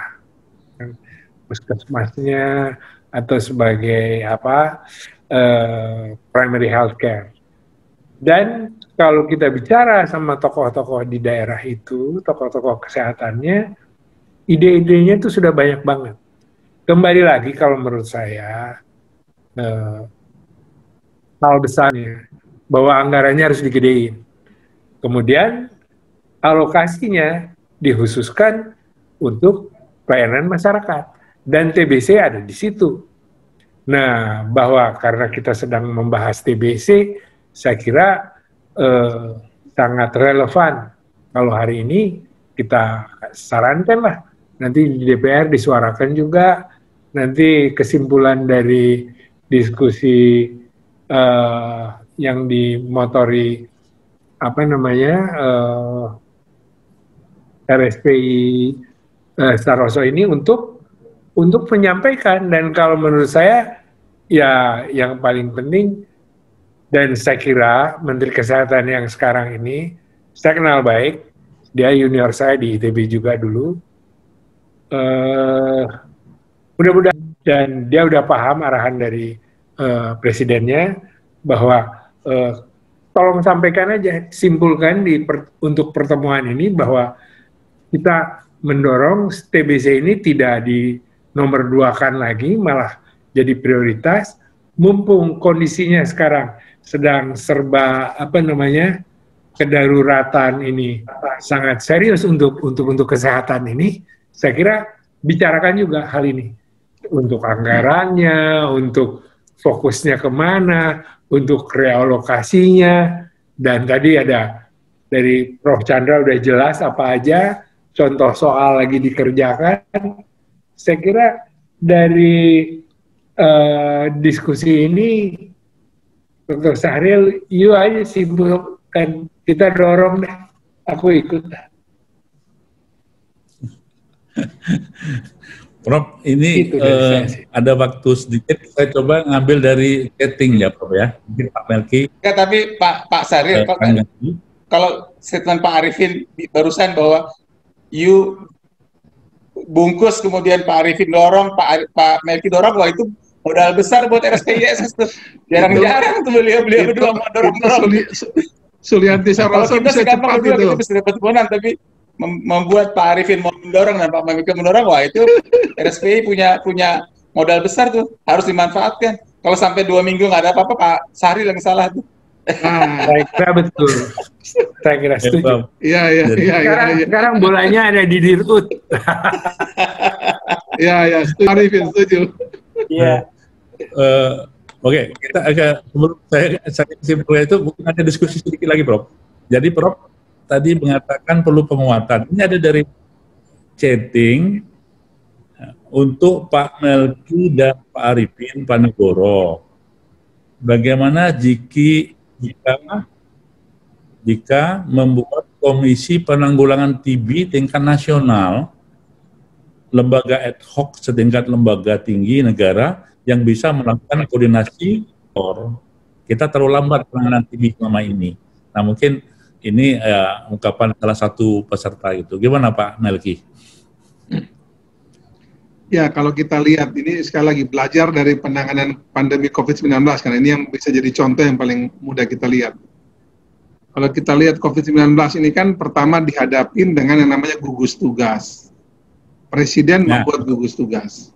puskesmasnya atau sebagai primary healthcare. Dan kalau kita bicara sama tokoh-tokoh di daerah itu, tokoh-tokoh kesehatannya, ide-idenya itu sudah banyak banget. Kembali lagi kalau menurut saya, hal besarnya, bahwa anggarannya harus digedein. Kemudian alokasinya dikhususkan untuk pelayanan masyarakat, dan TBC ada di situ. Nah, bahwa karena kita sedang membahas TBC, saya kira sangat relevan kalau hari ini kita sarankanlah nanti di DPR disuarakan juga nanti kesimpulan dari diskusi yang dimotori RSPI Saroso ini untuk menyampaikan. Dan kalau menurut saya ya yang paling penting, dan saya kira Menteri Kesehatan yang sekarang ini saya kenal baik, dia junior saya di ITB juga dulu, mudah-mudahan dan dia udah paham arahan dari presidennya bahwa tolong sampaikan aja, simpulkan untuk pertemuan ini bahwa kita mendorong TBC ini tidak di nomor 2-kan lagi, malah jadi prioritas, mumpung kondisinya sekarang sedang serba kedaruratan ini sangat serius untuk kesehatan ini. Saya kira bicarakan juga hal ini untuk anggarannya, untuk fokusnya kemana, untuk realokasinya, dan tadi ada dari Prof. Chandra udah jelas apa aja, contoh soal lagi dikerjakan. Saya kira dari diskusi ini, Dr. Syahril, yuk aja simpulkan, kita dorong deh, aku ikut. Prof, ini ada waktu sedikit, saya coba ngambil dari chatting ya, Prof ya. Mungkin Pak Melki. Ya, tapi Pak Syahril, kalau statement Pak Arifin barusan bahwa you bungkus kemudian Pak Arifin dorong, Pak Melki dorong, wah itu modal besar buat RSPISS tuh. Jarang-jarang tuh beliau berdua mau dorong. Sulianti Saroso bisa cepat gitu. Kita bisa dapat kemenangan, tapi membuat Pak Arifin mau mendorong dan Pak Melki mendorong, wah itu RSPI punya modal besar tuh, harus dimanfaatkan. Kalau sampai 2 minggu nggak ada apa-apa, Pak Syahril yang salah tuh. Saya kira betul. Saya kira setuju. Iya. Sekarang bolanya ada di Dirut. Iya, Arifin setuju. Iya. Oke, kita agak sebelum saya simpulkan itu mungkin ada diskusi sedikit lagi, Prof. Jadi Prof tadi mengatakan perlu penguatan. Ini ada dari chatting untuk Pak Melki dan Pak Arifin Panegoro. Bagaimana jika membuat komisi penanggulangan TB tingkat nasional, lembaga ad hoc setingkat lembaga tinggi negara yang bisa melakukan koordinasi. Kita terlalu lambat penanganan TB selama ini. Nah mungkin ini ungkapan salah satu peserta itu. Gimana Pak Melki? Ya, kalau kita lihat ini sekali lagi belajar dari penanganan pandemi COVID-19, karena ini yang bisa jadi contoh yang paling mudah kita lihat. Kalau kita lihat COVID-19 ini kan pertama dihadapin dengan yang namanya gugus tugas. Presiden membuat gugus tugas.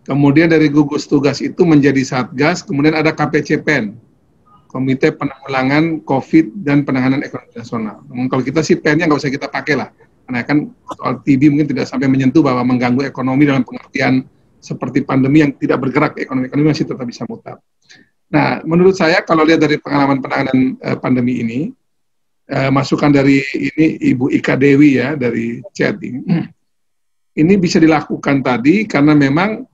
Kemudian dari gugus tugas itu menjadi Satgas, kemudian ada KPCPEN, Komite Penanggulangan COVID dan Penanganan Ekonomi Nasional. Kalau kita sih PEN-nya nggak usah kita pakai lah, karena kan soal TB mungkin tidak sampai menyentuh bahwa mengganggu ekonomi dalam pengertian seperti pandemi yang tidak bergerak, ekonomi masih tetap bisa mutar. Nah, menurut saya kalau lihat dari pengalaman penanganan pandemi ini, masukan dari ini Ibu Ika Dewi ya, dari chatting, ini bisa dilakukan tadi karena memang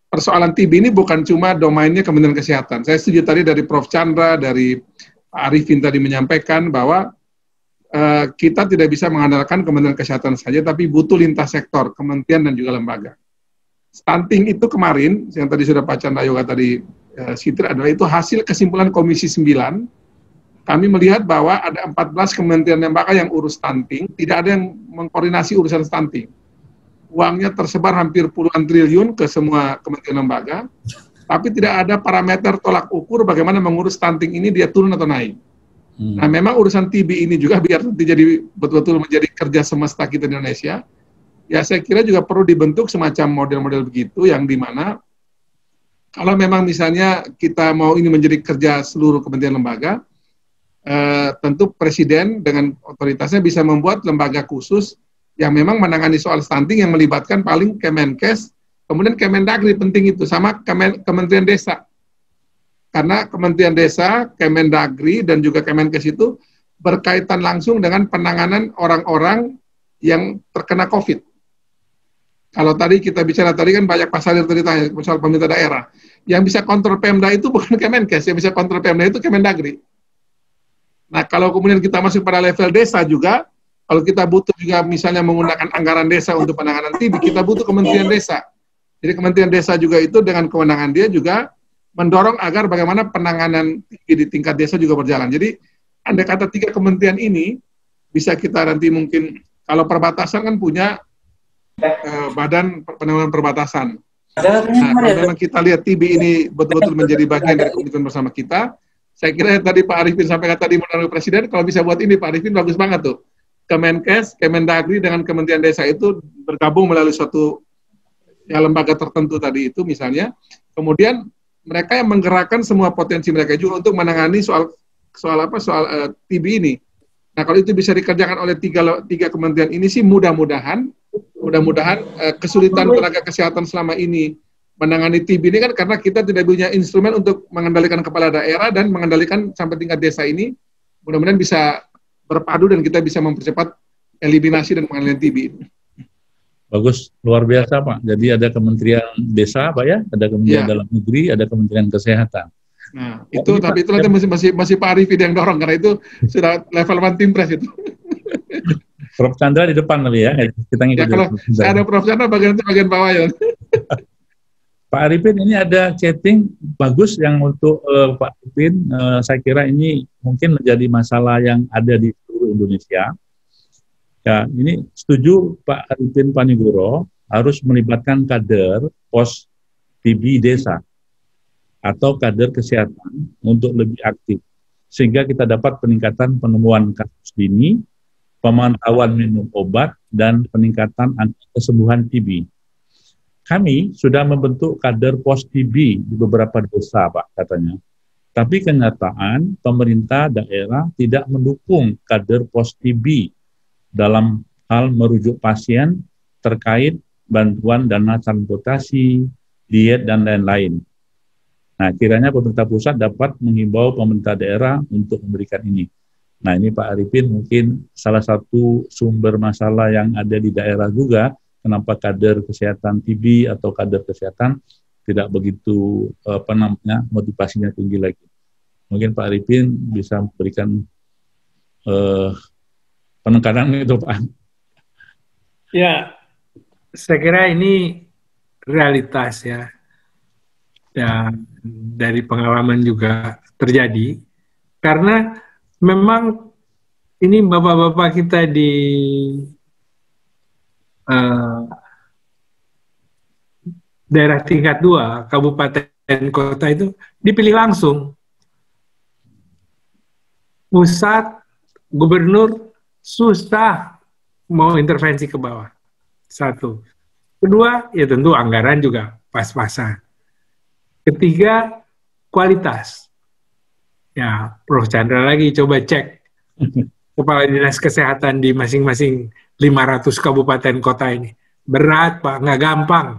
persoalan TB ini bukan cuma domainnya Kementerian Kesehatan. Saya setuju tadi dari Prof. Chandra, dari Pak Arifin tadi menyampaikan bahwa kita tidak bisa mengandalkan Kementerian Kesehatan saja, tapi butuh lintas sektor, kementerian dan juga lembaga. Stunting itu kemarin, yang tadi sudah Pak Chandra Yoga tadi sitir, adalah itu hasil kesimpulan Komisi 9. Kami melihat bahwa ada 14 kementerian lembaga yang urus stunting, tidak ada yang mengkoordinasi urusan stunting. Uangnya tersebar hampir puluhan triliun ke semua kementerian lembaga, tapi tidak ada parameter tolak ukur bagaimana mengurus stunting ini, dia turun atau naik. Nah, memang urusan TB ini juga biar nanti jadi betul-betul menjadi kerja semesta kita di Indonesia, ya saya kira juga perlu dibentuk semacam model-model begitu yang dimana kalau memang misalnya kita mau ini menjadi kerja seluruh kementerian lembaga, tentu Presiden dengan otoritasnya bisa membuat lembaga khusus yang memang menangani soal stunting yang melibatkan paling Kemenkes, kemudian Kemendagri penting itu, sama Kementerian Desa. Karena Kementerian Desa, Kemendagri, dan juga Kemenkes itu berkaitan langsung dengan penanganan orang-orang yang terkena COVID. Kalau tadi kita bicara tadi kan banyak pasal yang tadi soal pemerintah daerah. Yang bisa kontrol Pemda itu bukan Kemenkes, yang bisa kontrol Pemda itu Kemendagri. Nah, kalau kemudian kita masuk pada level desa juga, kalau kita butuh juga misalnya menggunakan anggaran desa untuk penanganan TB, kita butuh Kementerian Desa. Jadi Kementerian Desa juga itu dengan kewenangan dia juga mendorong agar bagaimana penanganan TB di tingkat desa juga berjalan. Jadi andai kata 3 kementerian ini bisa kita nanti mungkin, kalau perbatasan kan punya badan penanggulangan perbatasan. Nah, kalau memang kita lihat TB ini betul-betul menjadi bagian dari komitmen bersama kita, saya kira tadi Pak Arifin sampaikan tadi melalui Presiden, kalau bisa buat ini Pak Arifin bagus banget tuh. Kemenkes, Kemendagri dengan Kementerian Desa itu bergabung melalui suatu ya, lembaga tertentu tadi itu misalnya, kemudian mereka yang menggerakkan semua potensi mereka juga untuk menangani soal TB ini. Nah, kalau itu bisa dikerjakan oleh tiga kementerian ini sih mudah-mudahan kesulitan tenaga kesehatan selama ini menangani TB ini kan karena kita tidak punya instrumen untuk mengendalikan kepala daerah dan mengendalikan sampai tingkat desa ini, mudah-mudahan bisa berpadu dan kita bisa mempercepat eliminasi dan pengendalian TB. Bagus, luar biasa Pak. Jadi ada Kementerian Desa Pak ya, ada Kementerian Dalam Negeri, ada Kementerian Kesehatan. Nah, itu tapi itu nanti masih Pak Arifin yang dorong karena itu sudah level 1 Timpres itu. Prof Chandra di depan kali ya, kita ngikut. Ya, kalau saya ada Prof Chandra bagian bawah ya. Pak Arifin, ini ada chatting bagus yang untuk Pak Arifin, saya kira ini mungkin menjadi masalah yang ada di seluruh Indonesia. Ya, ini setuju Pak Arifin Panigoro harus melibatkan kader pos TB desa atau kader kesehatan untuk lebih aktif, sehingga kita dapat peningkatan penemuan kasus dini, pemantauan minum obat, dan peningkatan angka kesembuhan TB. Kami sudah membentuk kader pos TB di beberapa desa, Pak, katanya. Tapi kenyataan pemerintah daerah tidak mendukung kader pos TB dalam hal merujuk pasien terkait bantuan dana transportasi, diet, dan lain-lain. Nah, kiranya pemerintah pusat dapat menghimbau pemerintah daerah untuk memberikan ini. Nah, ini Pak Arifin mungkin salah satu sumber masalah yang ada di daerah juga, kenapa kader kesehatan TB atau kader kesehatan tidak begitu motivasinya tinggi lagi. Mungkin Pak Arifin bisa memberikan penekanan itu, Pak. Ya, saya kira ini realitas ya. Dan dari pengalaman juga terjadi. Karena memang ini bapak-bapak kita di daerah tingkat 2, kabupaten kota itu dipilih langsung. Pusat, gubernur susah mau intervensi ke bawah. 1. Kedua, ya tentu anggaran juga pas-pasan. Ketiga, kualitas. Ya, Prof Chandra lagi coba cek kepala dinas kesehatan di masing-masing 500 kabupaten kota ini. Berat, Pak, nggak gampang.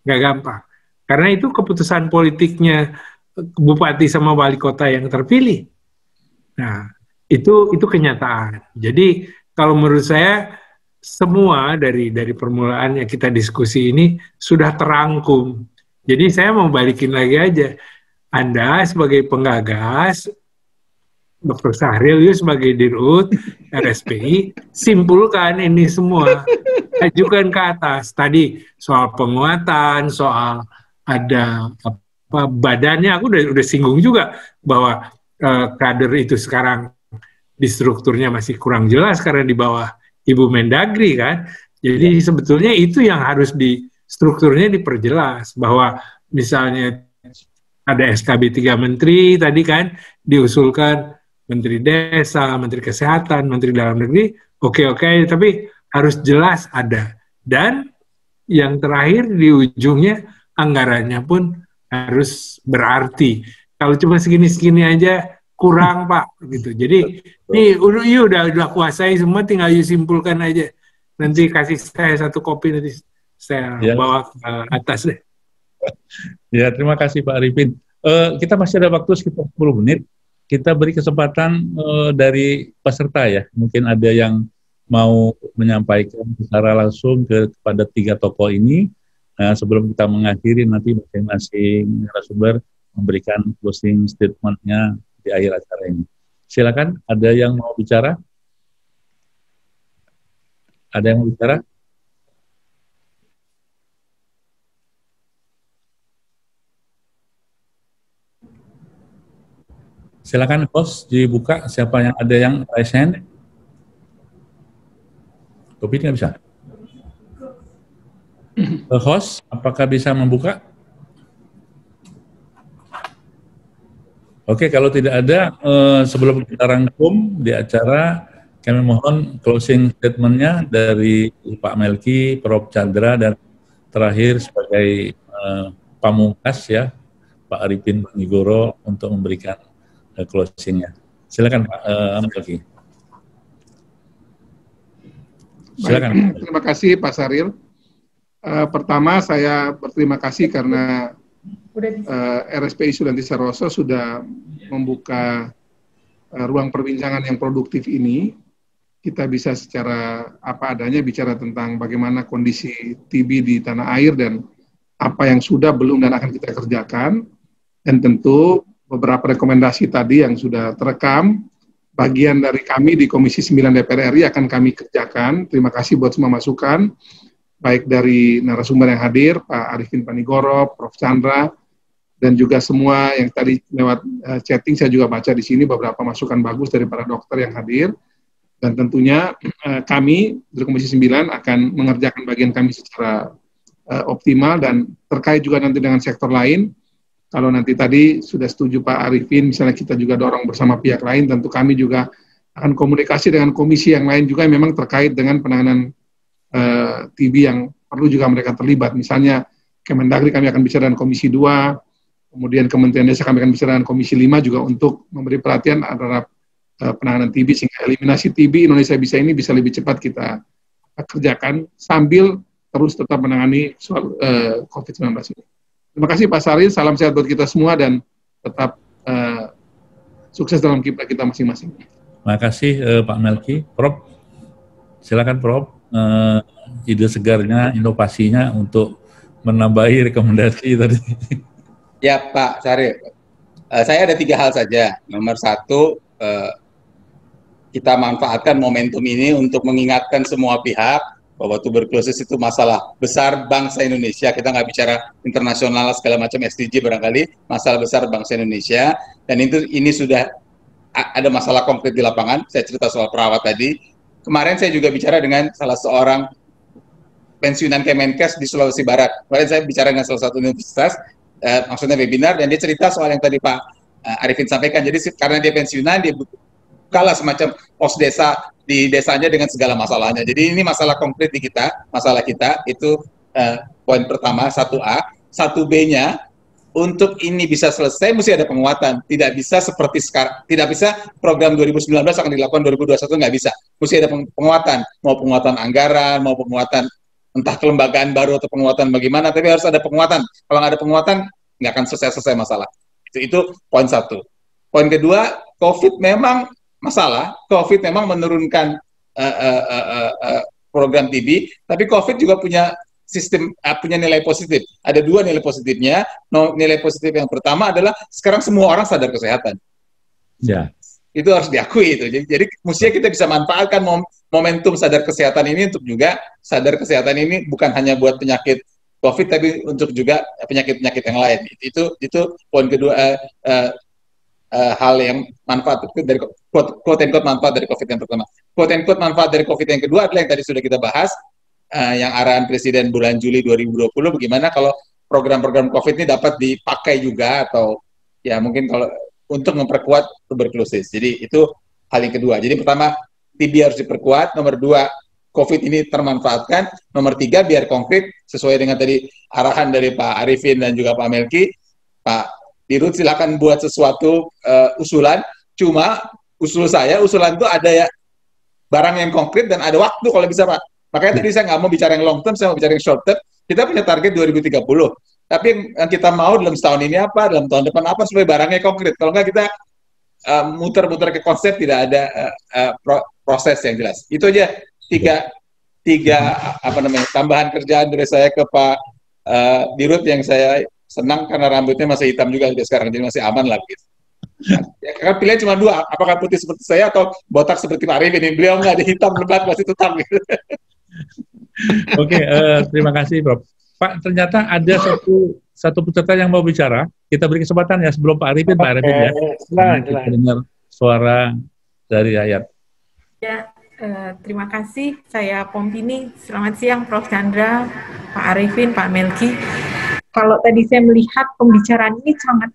Nggak gampang. Karena itu keputusan politiknya bupati sama wali kota yang terpilih. Nah, itu kenyataan. Jadi, kalau menurut saya, semua dari permulaan yang kita diskusi ini sudah terangkum. Jadi saya mau balikin lagi aja. Anda sebagai penggagas, Dr. Sahril sebagai Dirut, RSPI, simpulkan ini semua. Ajukan ke atas. Tadi soal penguatan, soal ada apa badannya, aku udah singgung juga bahwa kader itu sekarang di strukturnya masih kurang jelas karena di bawah Ibu Mendagri kan. Jadi sebetulnya itu yang harus strukturnya diperjelas, bahwa misalnya ada SKB 3 menteri tadi kan diusulkan, Menteri Desa, Menteri Kesehatan, Menteri Dalam Negeri, oke, tapi harus jelas ada. Dan yang terakhir di ujungnya anggarannya pun harus berarti. Kalau cuma segini-segini aja kurang Pak gitu. Jadi ini udah kuasai semua, tinggal simpulkan aja. Nanti kasih saya 1 kopi, nanti saya bawa ke atas deh. Ya, terima kasih Pak Arifin. Kita masih ada waktu sekitar 10 menit. Kita beri kesempatan dari peserta ya. Mungkin ada yang mau menyampaikan secara langsung kepada 3 tokoh ini. Sebelum kita mengakhiri, nanti masing-masing narasumber memberikan closing statement-nya di akhir acara ini. Silakan, ada yang mau bicara? Ada yang mau bicara? Silakan host dibuka, siapa yang ada yang raise hand. Kopi nggak bisa. Host, apakah bisa membuka? Oke, kalau tidak ada, sebelum kita rangkum di acara, kami mohon closing statement-nya dari Pak Melki, Prof. Chandra, dan terakhir sebagai pamungkas ya, Pak Arifin Panigoro untuk memberikan closing-nya. Silakan Pak Melki. Silakan. Terima kasih Pak Saril. Pertama saya berterima kasih karena RSPI Sulianti Saroso sudah membuka ruang perbincangan yang produktif ini. Kita bisa secara apa adanya bicara tentang bagaimana kondisi TB di tanah air dan apa yang sudah, belum, dan akan kita kerjakan. Dan tentu beberapa rekomendasi tadi yang sudah terekam, bagian dari kami di Komisi 9 DPR RI akan kami kerjakan. Terima kasih buat semua masukan, baik dari narasumber yang hadir, Pak Arifin Panigoro, Prof. Chandra, dan juga semua yang tadi lewat chatting, saya juga baca di sini beberapa masukan bagus dari para dokter yang hadir. Dan tentunya kami dari Komisi 9 akan mengerjakan bagian kami secara optimal, dan terkait juga nanti dengan sektor lain. Kalau nanti tadi sudah setuju Pak Arifin, misalnya kita juga dorong bersama pihak lain, tentu kami juga akan komunikasi dengan komisi yang lain juga yang memang terkait dengan penanganan TB yang perlu juga mereka terlibat. Misalnya Kemendagri kami akan bicara dengan Komisi 2, kemudian Kementerian Desa kami akan bicara dengan Komisi 5 juga untuk memberi perhatian terhadap penanganan TB, sehingga eliminasi TB Indonesia Bisa ini bisa lebih cepat kita kerjakan sambil terus tetap menangani soal COVID-19 ini. Terima kasih Pak Saril, salam sehat buat kita semua dan tetap sukses dalam kiprah kita masing-masing. Terima kasih Pak Melki. Prof, silakan Prof, ide segarnya, inovasinya untuk menambahi rekomendasi tadi. Ya Pak Saril, saya ada 3 hal saja. Nomor 1, kita manfaatkan momentum ini untuk mengingatkan semua pihak bahwa tuberkulosis itu masalah besar bangsa Indonesia. Kita nggak bicara internasional segala macam SDG barangkali, masalah besar bangsa Indonesia. Dan ini sudah ada masalah konkret di lapangan. Saya cerita soal perawat tadi. Kemarin saya juga bicara dengan salah seorang pensiunan Kemenkes di Sulawesi Barat. Kemarin saya bicara dengan salah satu universitas, maksudnya webinar, dan dia cerita soal yang tadi Pak Arifin sampaikan. Jadi karena dia pensiunan, dia bukalah semacam pos desa di desanya dengan segala masalahnya. Jadi ini masalah konkret di kita, masalah kita itu poin pertama, 1A. 1B-nya, untuk ini bisa selesai mesti ada penguatan. Tidak bisa seperti sekarang, tidak bisa program 2019 akan dilakukan 2021, nggak bisa. Mesti ada penguatan, mau penguatan anggaran, mau penguatan entah kelembagaan baru atau penguatan bagaimana, tapi harus ada penguatan. Kalau nggak ada penguatan, nggak akan selesai masalah. Itu poin 1. Poin kedua, COVID memang masalah, COVID memang menurunkan program TB, tapi COVID juga punya sistem, punya nilai positif. Ada 2 nilai positifnya. Nilai positif yang pertama adalah sekarang semua orang sadar kesehatan. Ya. Itu harus diakui itu. Jadi mestinya kita bisa manfaatkan momentum sadar kesehatan ini untuk juga sadar kesehatan ini bukan hanya buat penyakit COVID, tapi untuk juga penyakit-penyakit yang lain. Itu poin kedua. Hal yang manfaat dari quote and quote manfaat dari COVID yang pertama. Quote and quote manfaat dari COVID yang kedua adalah yang tadi sudah kita bahas, yang arahan Presiden bulan Juli 2020, bagaimana kalau program-program COVID ini dapat dipakai juga, atau ya mungkin kalau untuk memperkuat tuberkulosis. Jadi itu hal yang kedua. Jadi pertama, TB harus diperkuat. Nomor 2, COVID ini termanfaatkan. Nomor 3, biar konkret sesuai dengan tadi arahan dari Pak Arifin dan juga Pak Melki, Pak Dirut silakan buat sesuatu usulan. Cuma usulan itu ada ya barang yang konkret dan ada waktu kalau bisa Pak. Makanya tadi saya nggak mau bicara yang long term, saya mau bicara yang short term. Kita punya target 2030. Tapi yang kita mau dalam setahun ini apa, dalam tahun depan apa, supaya barangnya konkret. Kalau nggak kita muter-muter ke konsep, tidak ada proses yang jelas. Itu aja tiga tambahan kerjaan dari saya ke Pak Dirut yang saya senang karena rambutnya masih hitam juga sekarang, jadi masih aman lah gitu. Ya, karena pilihan cuma dua, apakah putih seperti saya atau botak seperti Pak Arifin. Beliau nggak ada hitam lebat, masih tetap gitu. Oke, terima kasih Prof. Pak, ternyata ada satu peserta yang mau bicara. Kita beri kesempatan ya sebelum Pak Arifin ya. Kita dengar suara dari Hayat. Ya, terima kasih. Saya Pompini. Selamat siang Prof. Chandra, Pak Arifin, Pak Melki. Kalau tadi saya melihat pembicaraan ini sangat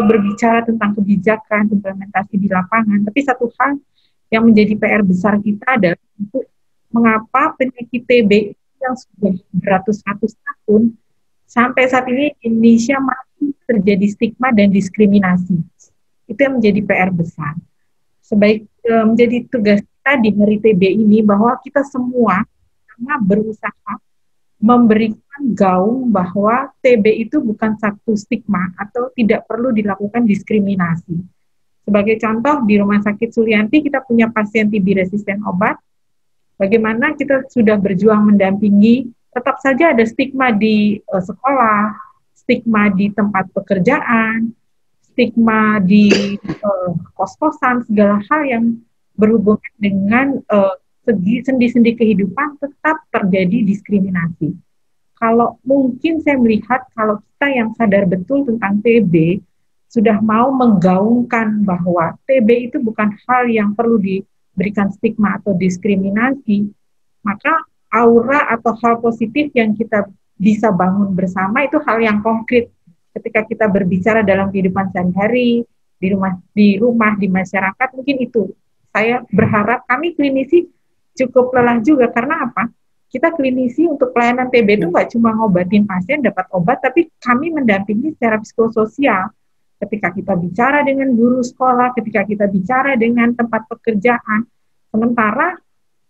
berbicara tentang kebijakan, implementasi di lapangan. Tapi satu hal yang menjadi PR besar kita adalah untuk mengapa penyakit TB yang sudah beratus-ratus tahun sampai saat ini Indonesia masih terjadi stigma dan diskriminasi. Itu yang menjadi PR besar. Menjadi tugas kita di Hari TB ini bahwa kita semua sama berusaha memberikan gaung bahwa TB itu bukan satu stigma atau tidak perlu dilakukan diskriminasi. Sebagai contoh, di Rumah Sakit Sulianti kita punya pasien TB resisten obat. Bagaimana kita sudah berjuang mendampingi, tetap saja ada stigma di sekolah, stigma di tempat pekerjaan, stigma di kos-kosan, segala hal yang berhubungan dengan segi sendi-sendi kehidupan tetap terjadi diskriminasi. Kalau mungkin saya melihat kalau kita yang sadar betul tentang TB sudah mau menggaungkan bahwa TB itu bukan hal yang perlu diberikan stigma atau diskriminasi, maka aura atau hal positif yang kita bisa bangun bersama itu hal yang konkret ketika kita berbicara dalam kehidupan sehari-hari, di rumah, di masyarakat, mungkin itu. Saya berharap kami klinisi cukup lelah juga, karena apa? Kita klinisi untuk pelayanan TB itu nggak cuma ngobatin pasien dapat obat, tapi kami mendampingi secara psikososial. Ketika kita bicara dengan guru sekolah, ketika kita bicara dengan tempat pekerjaan, sementara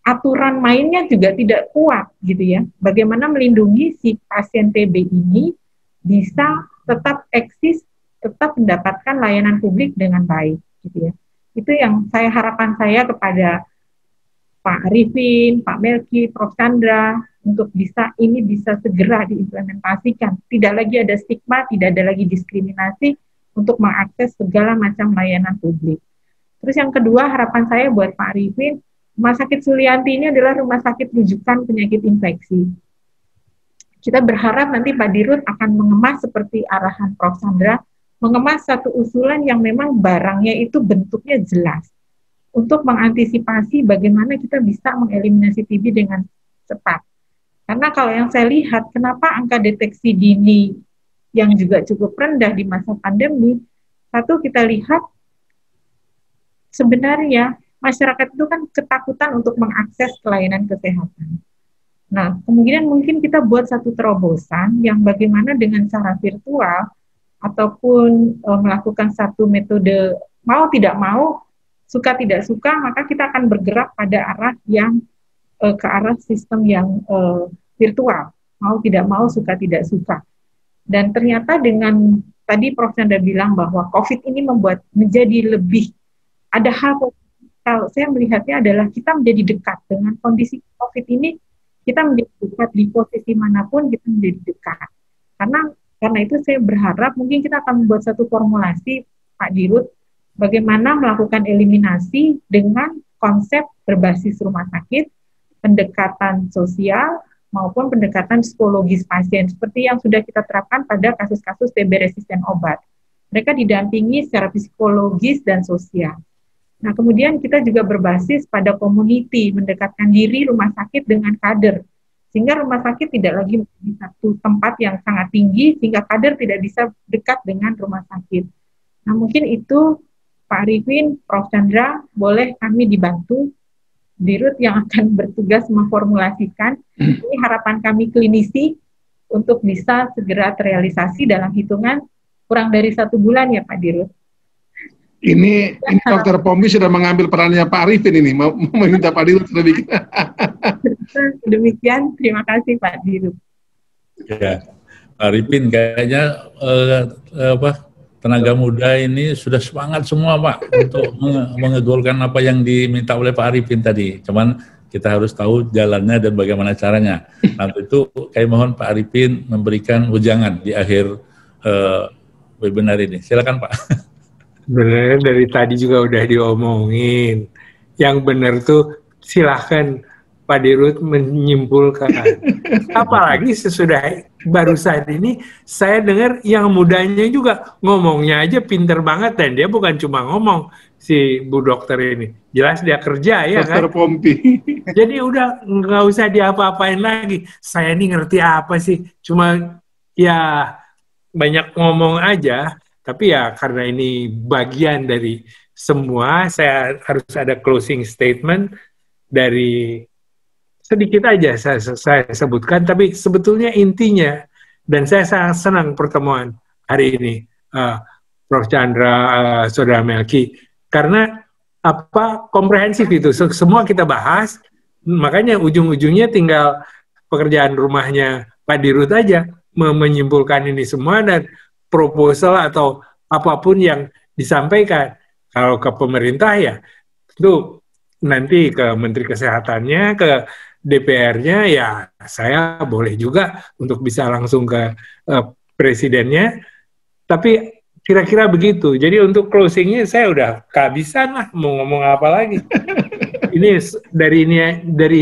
aturan mainnya juga tidak kuat, gitu ya. Bagaimana melindungi si pasien TB ini bisa tetap eksis, tetap mendapatkan layanan publik dengan baik, gitu ya. Itu yang harapan saya kepada Pak Arifin, Pak Melki, Prof. Chandra, untuk bisa segera diimplementasikan. Tidak lagi ada stigma, tidak ada lagi diskriminasi untuk mengakses segala macam layanan publik. Terus yang kedua, harapan saya buat Pak Arifin, Rumah Sakit Sulianti ini adalah rumah sakit rujukan penyakit infeksi. Kita berharap nanti Pak Dirut akan mengemas seperti arahan Prof. Chandra, mengemas satu usulan yang memang barangnya itu bentuknya jelas, untuk mengantisipasi bagaimana kita bisa mengeliminasi TB dengan cepat. Karena kalau yang saya lihat, kenapa angka deteksi dini yang juga cukup rendah di masa pandemi, satu kita lihat sebenarnya masyarakat itu kan ketakutan untuk mengakses pelayanan kesehatan. Nah, kemungkinan mungkin kita buat satu terobosan yang bagaimana dengan cara virtual ataupun melakukan satu metode mau tidak mau, suka tidak suka, maka kita akan bergerak pada arah yang ke arah sistem yang virtual, mau tidak mau, suka tidak suka. Dan ternyata dengan tadi Prof. Chandra bilang bahwa COVID ini membuat menjadi lebih, ada hal, kalau saya melihatnya adalah kita menjadi dekat dengan kondisi COVID ini, kita menjadi dekat di posisi manapun, kita menjadi dekat. Karena itu saya berharap mungkin kita akan membuat satu formulasi, Pak Dirut, bagaimana melakukan eliminasi dengan konsep berbasis rumah sakit, pendekatan sosial, maupun pendekatan psikologis pasien, seperti yang sudah kita terapkan pada kasus-kasus TB resisten obat. Mereka didampingi secara psikologis dan sosial. Nah, kemudian kita juga berbasis pada community, mendekatkan diri rumah sakit dengan kader, sehingga rumah sakit tidak lagi menjadi satu tempat yang sangat tinggi, sehingga kader tidak bisa dekat dengan rumah sakit. Nah, mungkin itu Pak Arifin, Prof. Chandra, boleh kami dibantu, Dirut yang akan bertugas memformulasikan. Ini harapan kami klinisi untuk bisa segera terrealisasi dalam hitungan kurang dari 1 bulan ya Pak Dirut. Ini Dr. Pompi sudah mengambil perannya Pak Arifin ini, mau meminta Pak Dirut lebih. Demikian, terima kasih Pak Dirut. Ya, Pak Arifin kayaknya tenaga muda ini sudah semangat semua Pak untuk mengegolkan apa yang diminta oleh Pak Arifin tadi. Cuman kita harus tahu jalannya dan bagaimana caranya. Nanti itu kami mohon Pak Arifin memberikan ujangan di akhir webinar ini. Silakan Pak. Benar, dari tadi juga udah diomongin. Yang benar tuh silahkan Pak Dirut menyimpulkan. Apalagi sesudah barusan ini saya dengar yang mudanya juga ngomongnya aja pinter banget, dan dia bukan cuma ngomong si Bu Dokter ini. Jelas dia kerja ya Dr. kan. Pompi. Jadi udah nggak usah diapa-apain lagi. Saya ini ngerti apa sih? Cuma ya banyak ngomong aja. Tapi ya karena ini bagian dari semua, saya harus ada closing statement dari sedikit aja saya sebutkan, tapi sebetulnya intinya, dan saya sangat senang pertemuan hari ini, Prof. Chandra, Saudara Melki, karena komprehensif itu, semua kita bahas, makanya ujung-ujungnya tinggal pekerjaan rumahnya Pak Dirut aja, menyimpulkan ini semua, dan proposal atau apapun yang disampaikan. Kalau ke pemerintah ya, itu nanti ke Menteri Kesehatannya, ke DPR-nya, ya saya boleh juga untuk bisa langsung ke presidennya. Tapi kira-kira begitu. Jadi untuk closing-nya saya udah kehabisan lah, mau ngomong apa lagi. Ini dari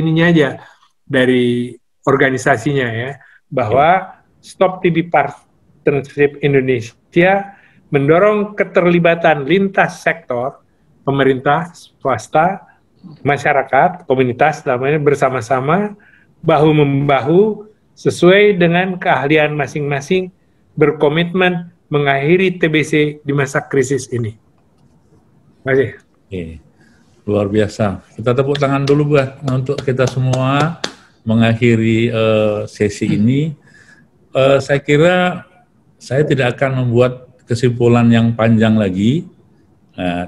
ininya aja, dari organisasinya ya, bahwa Stop TB Partnership Indonesia mendorong keterlibatan lintas sektor, pemerintah, swasta, masyarakat, komunitas, namanya bersama-sama, bahu-membahu, sesuai dengan keahlian masing-masing, berkomitmen mengakhiri TBC di masa krisis ini. Terima kasih. Oke. Luar biasa. Kita tepuk tangan dulu buat untuk kita semua mengakhiri sesi ini. Saya kira saya tidak akan membuat kesimpulan yang panjang lagi.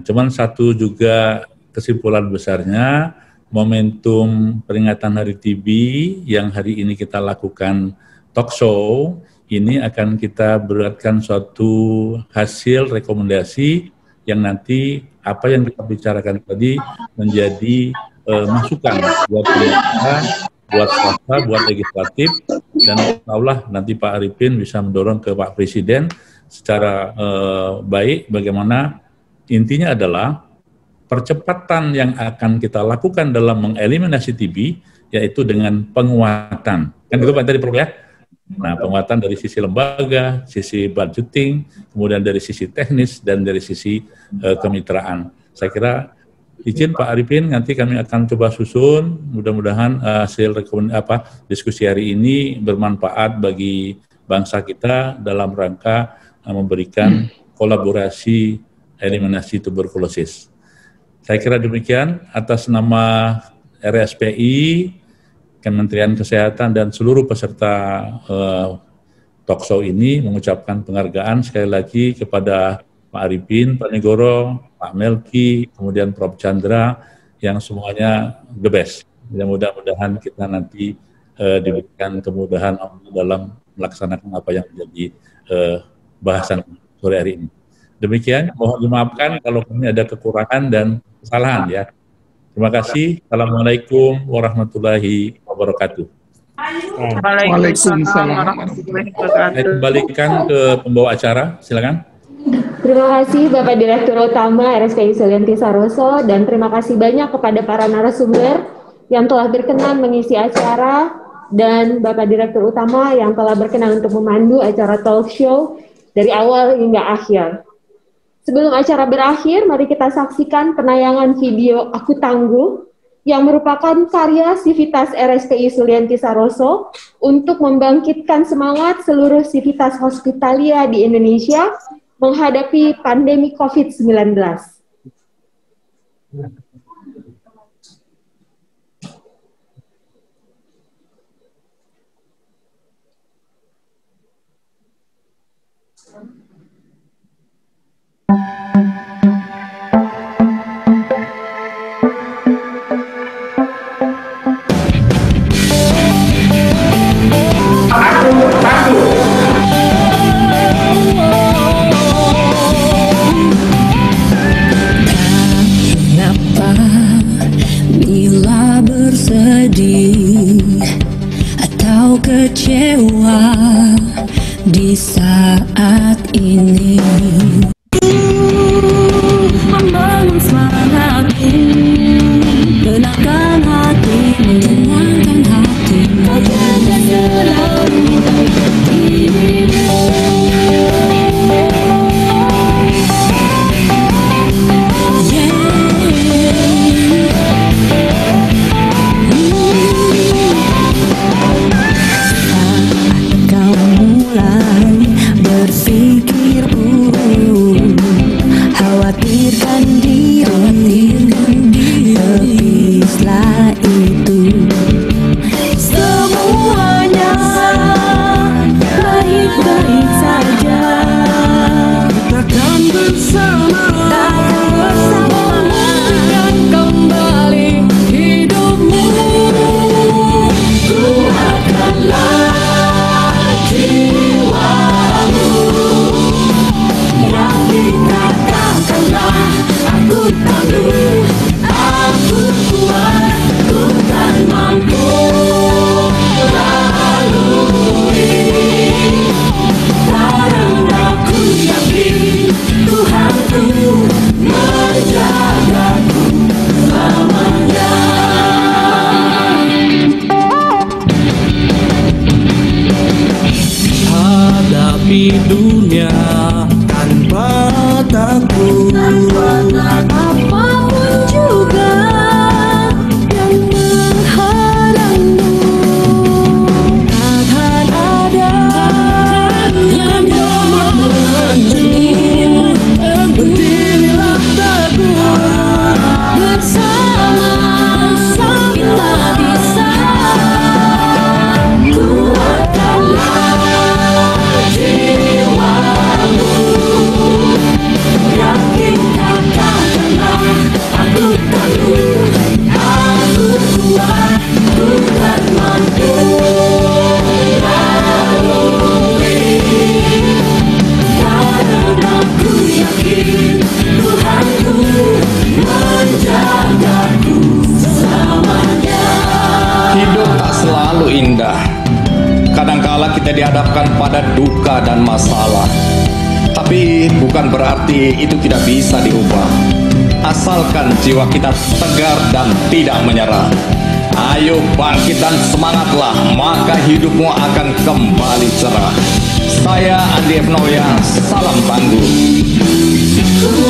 Cuman satu juga kesimpulan besarnya, momentum peringatan Hari TB yang hari ini kita lakukan talk show, ini akan kita beratkan suatu hasil rekomendasi yang nanti apa yang kita bicarakan tadi menjadi masukan buat pemerintah, buat swasta, buat legislatif, dan insya nanti Pak Arifin bisa mendorong ke Pak Presiden secara baik. Bagaimana intinya adalah percepatan yang akan kita lakukan dalam mengeliminasi TB, yaitu dengan penguatan. Kan itu Pak tadi Prof ya? Nah, penguatan dari sisi lembaga, sisi budgeting, kemudian dari sisi teknis, dan dari sisi kemitraan. Saya kira izin Pak Arifin, nanti kami akan coba susun, mudah-mudahan hasil diskusi hari ini bermanfaat bagi bangsa kita dalam rangka memberikan kolaborasi eliminasi tuberkulosis. Saya kira demikian, atas nama RSPI, Kementerian Kesehatan, dan seluruh peserta talkshow ini mengucapkan penghargaan sekali lagi kepada Pak Arifin, Pak Negoro, Pak Melki, kemudian Prof. Chandra, yang semuanya the best. Mudah-mudahan kita nanti diberikan kemudahan dalam melaksanakan apa yang menjadi bahasan sore hari ini. Demikian, mohon dimaafkan kalau kami ada kekurangan dan kesalahan ya. Terima kasih. Assalamualaikum warahmatullahi wabarakatuh. Waalaikumsalam. Saya kembalikan ke pembawa acara, silakan. Terima kasih Bapak Direktur Utama RSPI Sulianti Saroso, dan terima kasih banyak kepada para narasumber yang telah berkenan mengisi acara, dan Bapak Direktur Utama yang telah berkenan untuk memandu acara talk show dari awal hingga akhir. Sebelum acara berakhir, mari kita saksikan penayangan video Aku Tangguh yang merupakan karya Sivitas RSPI Sulianti Saroso untuk membangkitkan semangat seluruh Sivitas Hospitalia di Indonesia menghadapi pandemi COVID-19. dihadapkan pada duka dan masalah. Tapi bukan berarti itu tidak bisa diubah. Asalkan jiwa kita tegar dan tidak menyerah. Ayo bangkit dan semangatlah, maka hidupmu akan kembali cerah. Saya Andi F. Noya, salam tangguh.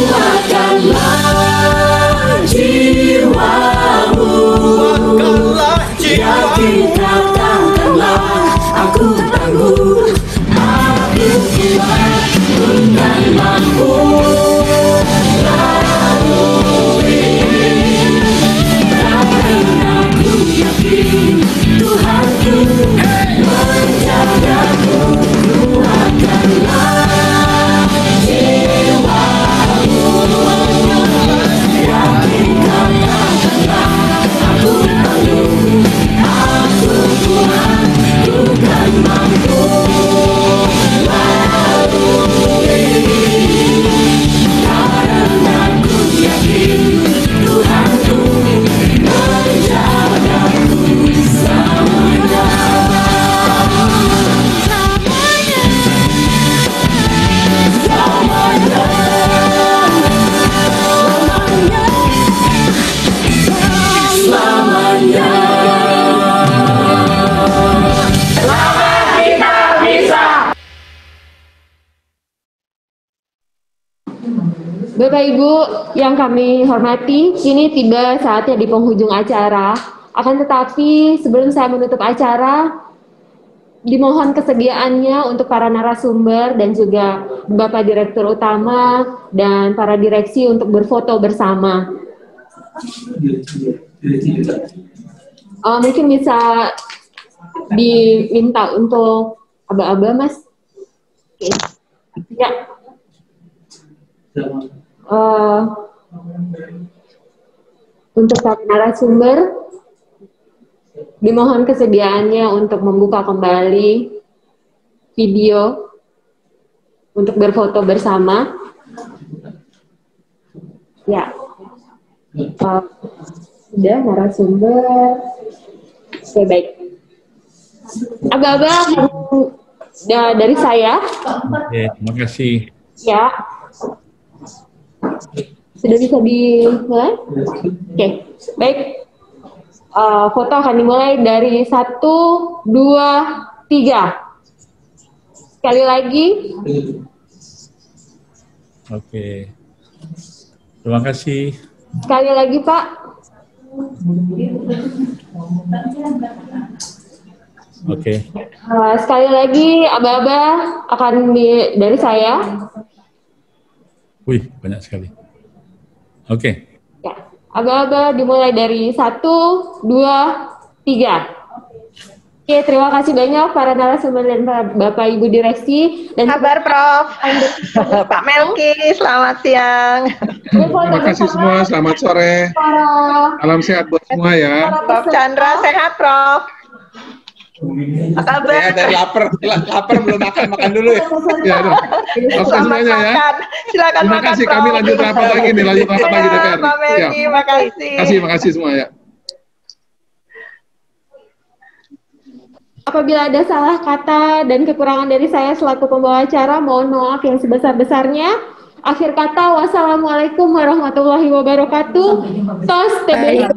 Kuatkanlah jiwamu, yakin katakanlah, aku tangguh, aku kuat, dan mampu lalui. Karena aku yakin Tuhanku menjagaku. Kuatkanlah jiwamu, yakin katakanlah, aku tangguh, aku kuat, bukan mampu lalui. Karena aku yakin Tuhanku menjagaku selamanya. Bapak Ibu yang kami hormati, kini tiba saatnya di penghujung acara. Akan tetapi sebelum saya menutup acara, dimohon kesediaannya untuk para narasumber dan juga Bapak Direktur Utama dan para direksi untuk berfoto bersama. Mungkin bisa diminta untuk aba-aba, Mas. Oke. Ya. Untuk para narasumber, dimohon kesediaannya untuk membuka kembali video untuk berfoto bersama. Ya, sudah narasumber. Oke, baik. Aba-aba dari saya. Oke, terima kasih. Ya. Sudah bisa dimulai? Oke, baik. Foto akan dimulai dari 1, 2, 3. Sekali lagi. Oke. Terima kasih. Sekali lagi, Pak. Oke. Sekali lagi, aba-aba akan dari saya. Wih, banyak sekali. Oke. Ya, aba-aba dimulai dari 1, 2, 3. Oke, terima kasih banyak para narasumber dan Bapak Ibu Direksi dan kabar Prof. Pak Melki, selamat siang. Terima kasih semua, selamat sore. Salam sehat buat semua ya. Prof Chandra sehat, Prof. Apa kabar? Saya dari lapar belum makan dulu ya. Ya, oke semuanya ya. Silakan Terima makan, kasih, Prof. kami lanjut rapat lagi nih, lanjut rapat lagi DPR. Pak Melki, makasih semua ya. Apabila ada salah kata dan kekurangan dari saya selaku pembawa acara, mohon maaf yang sebesar-besarnya. Akhir kata, wassalamualaikum warahmatullahi wabarakatuh. Tos TBC.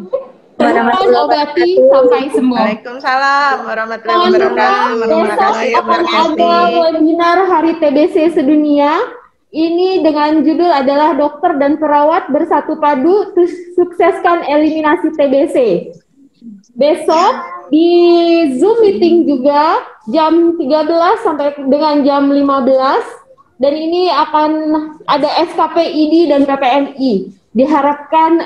Temukan obati sampai sembuh. Waalaikumsalam warahmatullahi wabarakatuh. Besok akan ada webinar Hari TBC Sedunia. Ini dengan judul adalah Dokter dan Perawat Bersatu Padu Sukseskan Eliminasi TBC. Besok di Zoom meeting juga jam 13 sampai dengan jam 15. Dan ini akan ada SKPID dan PPNI. Diharapkan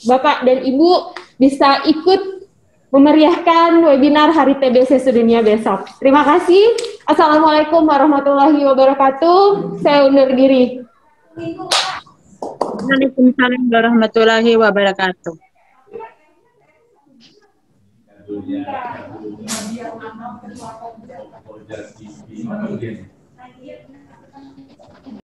Bapak dan Ibu bisa ikut memeriahkan webinar Hari TBC Sedunia besok. Terima kasih. Assalamualaikum warahmatullahi wabarakatuh. Saya undur diri. Waalaikumsalam warahmatullahi wabarakatuh.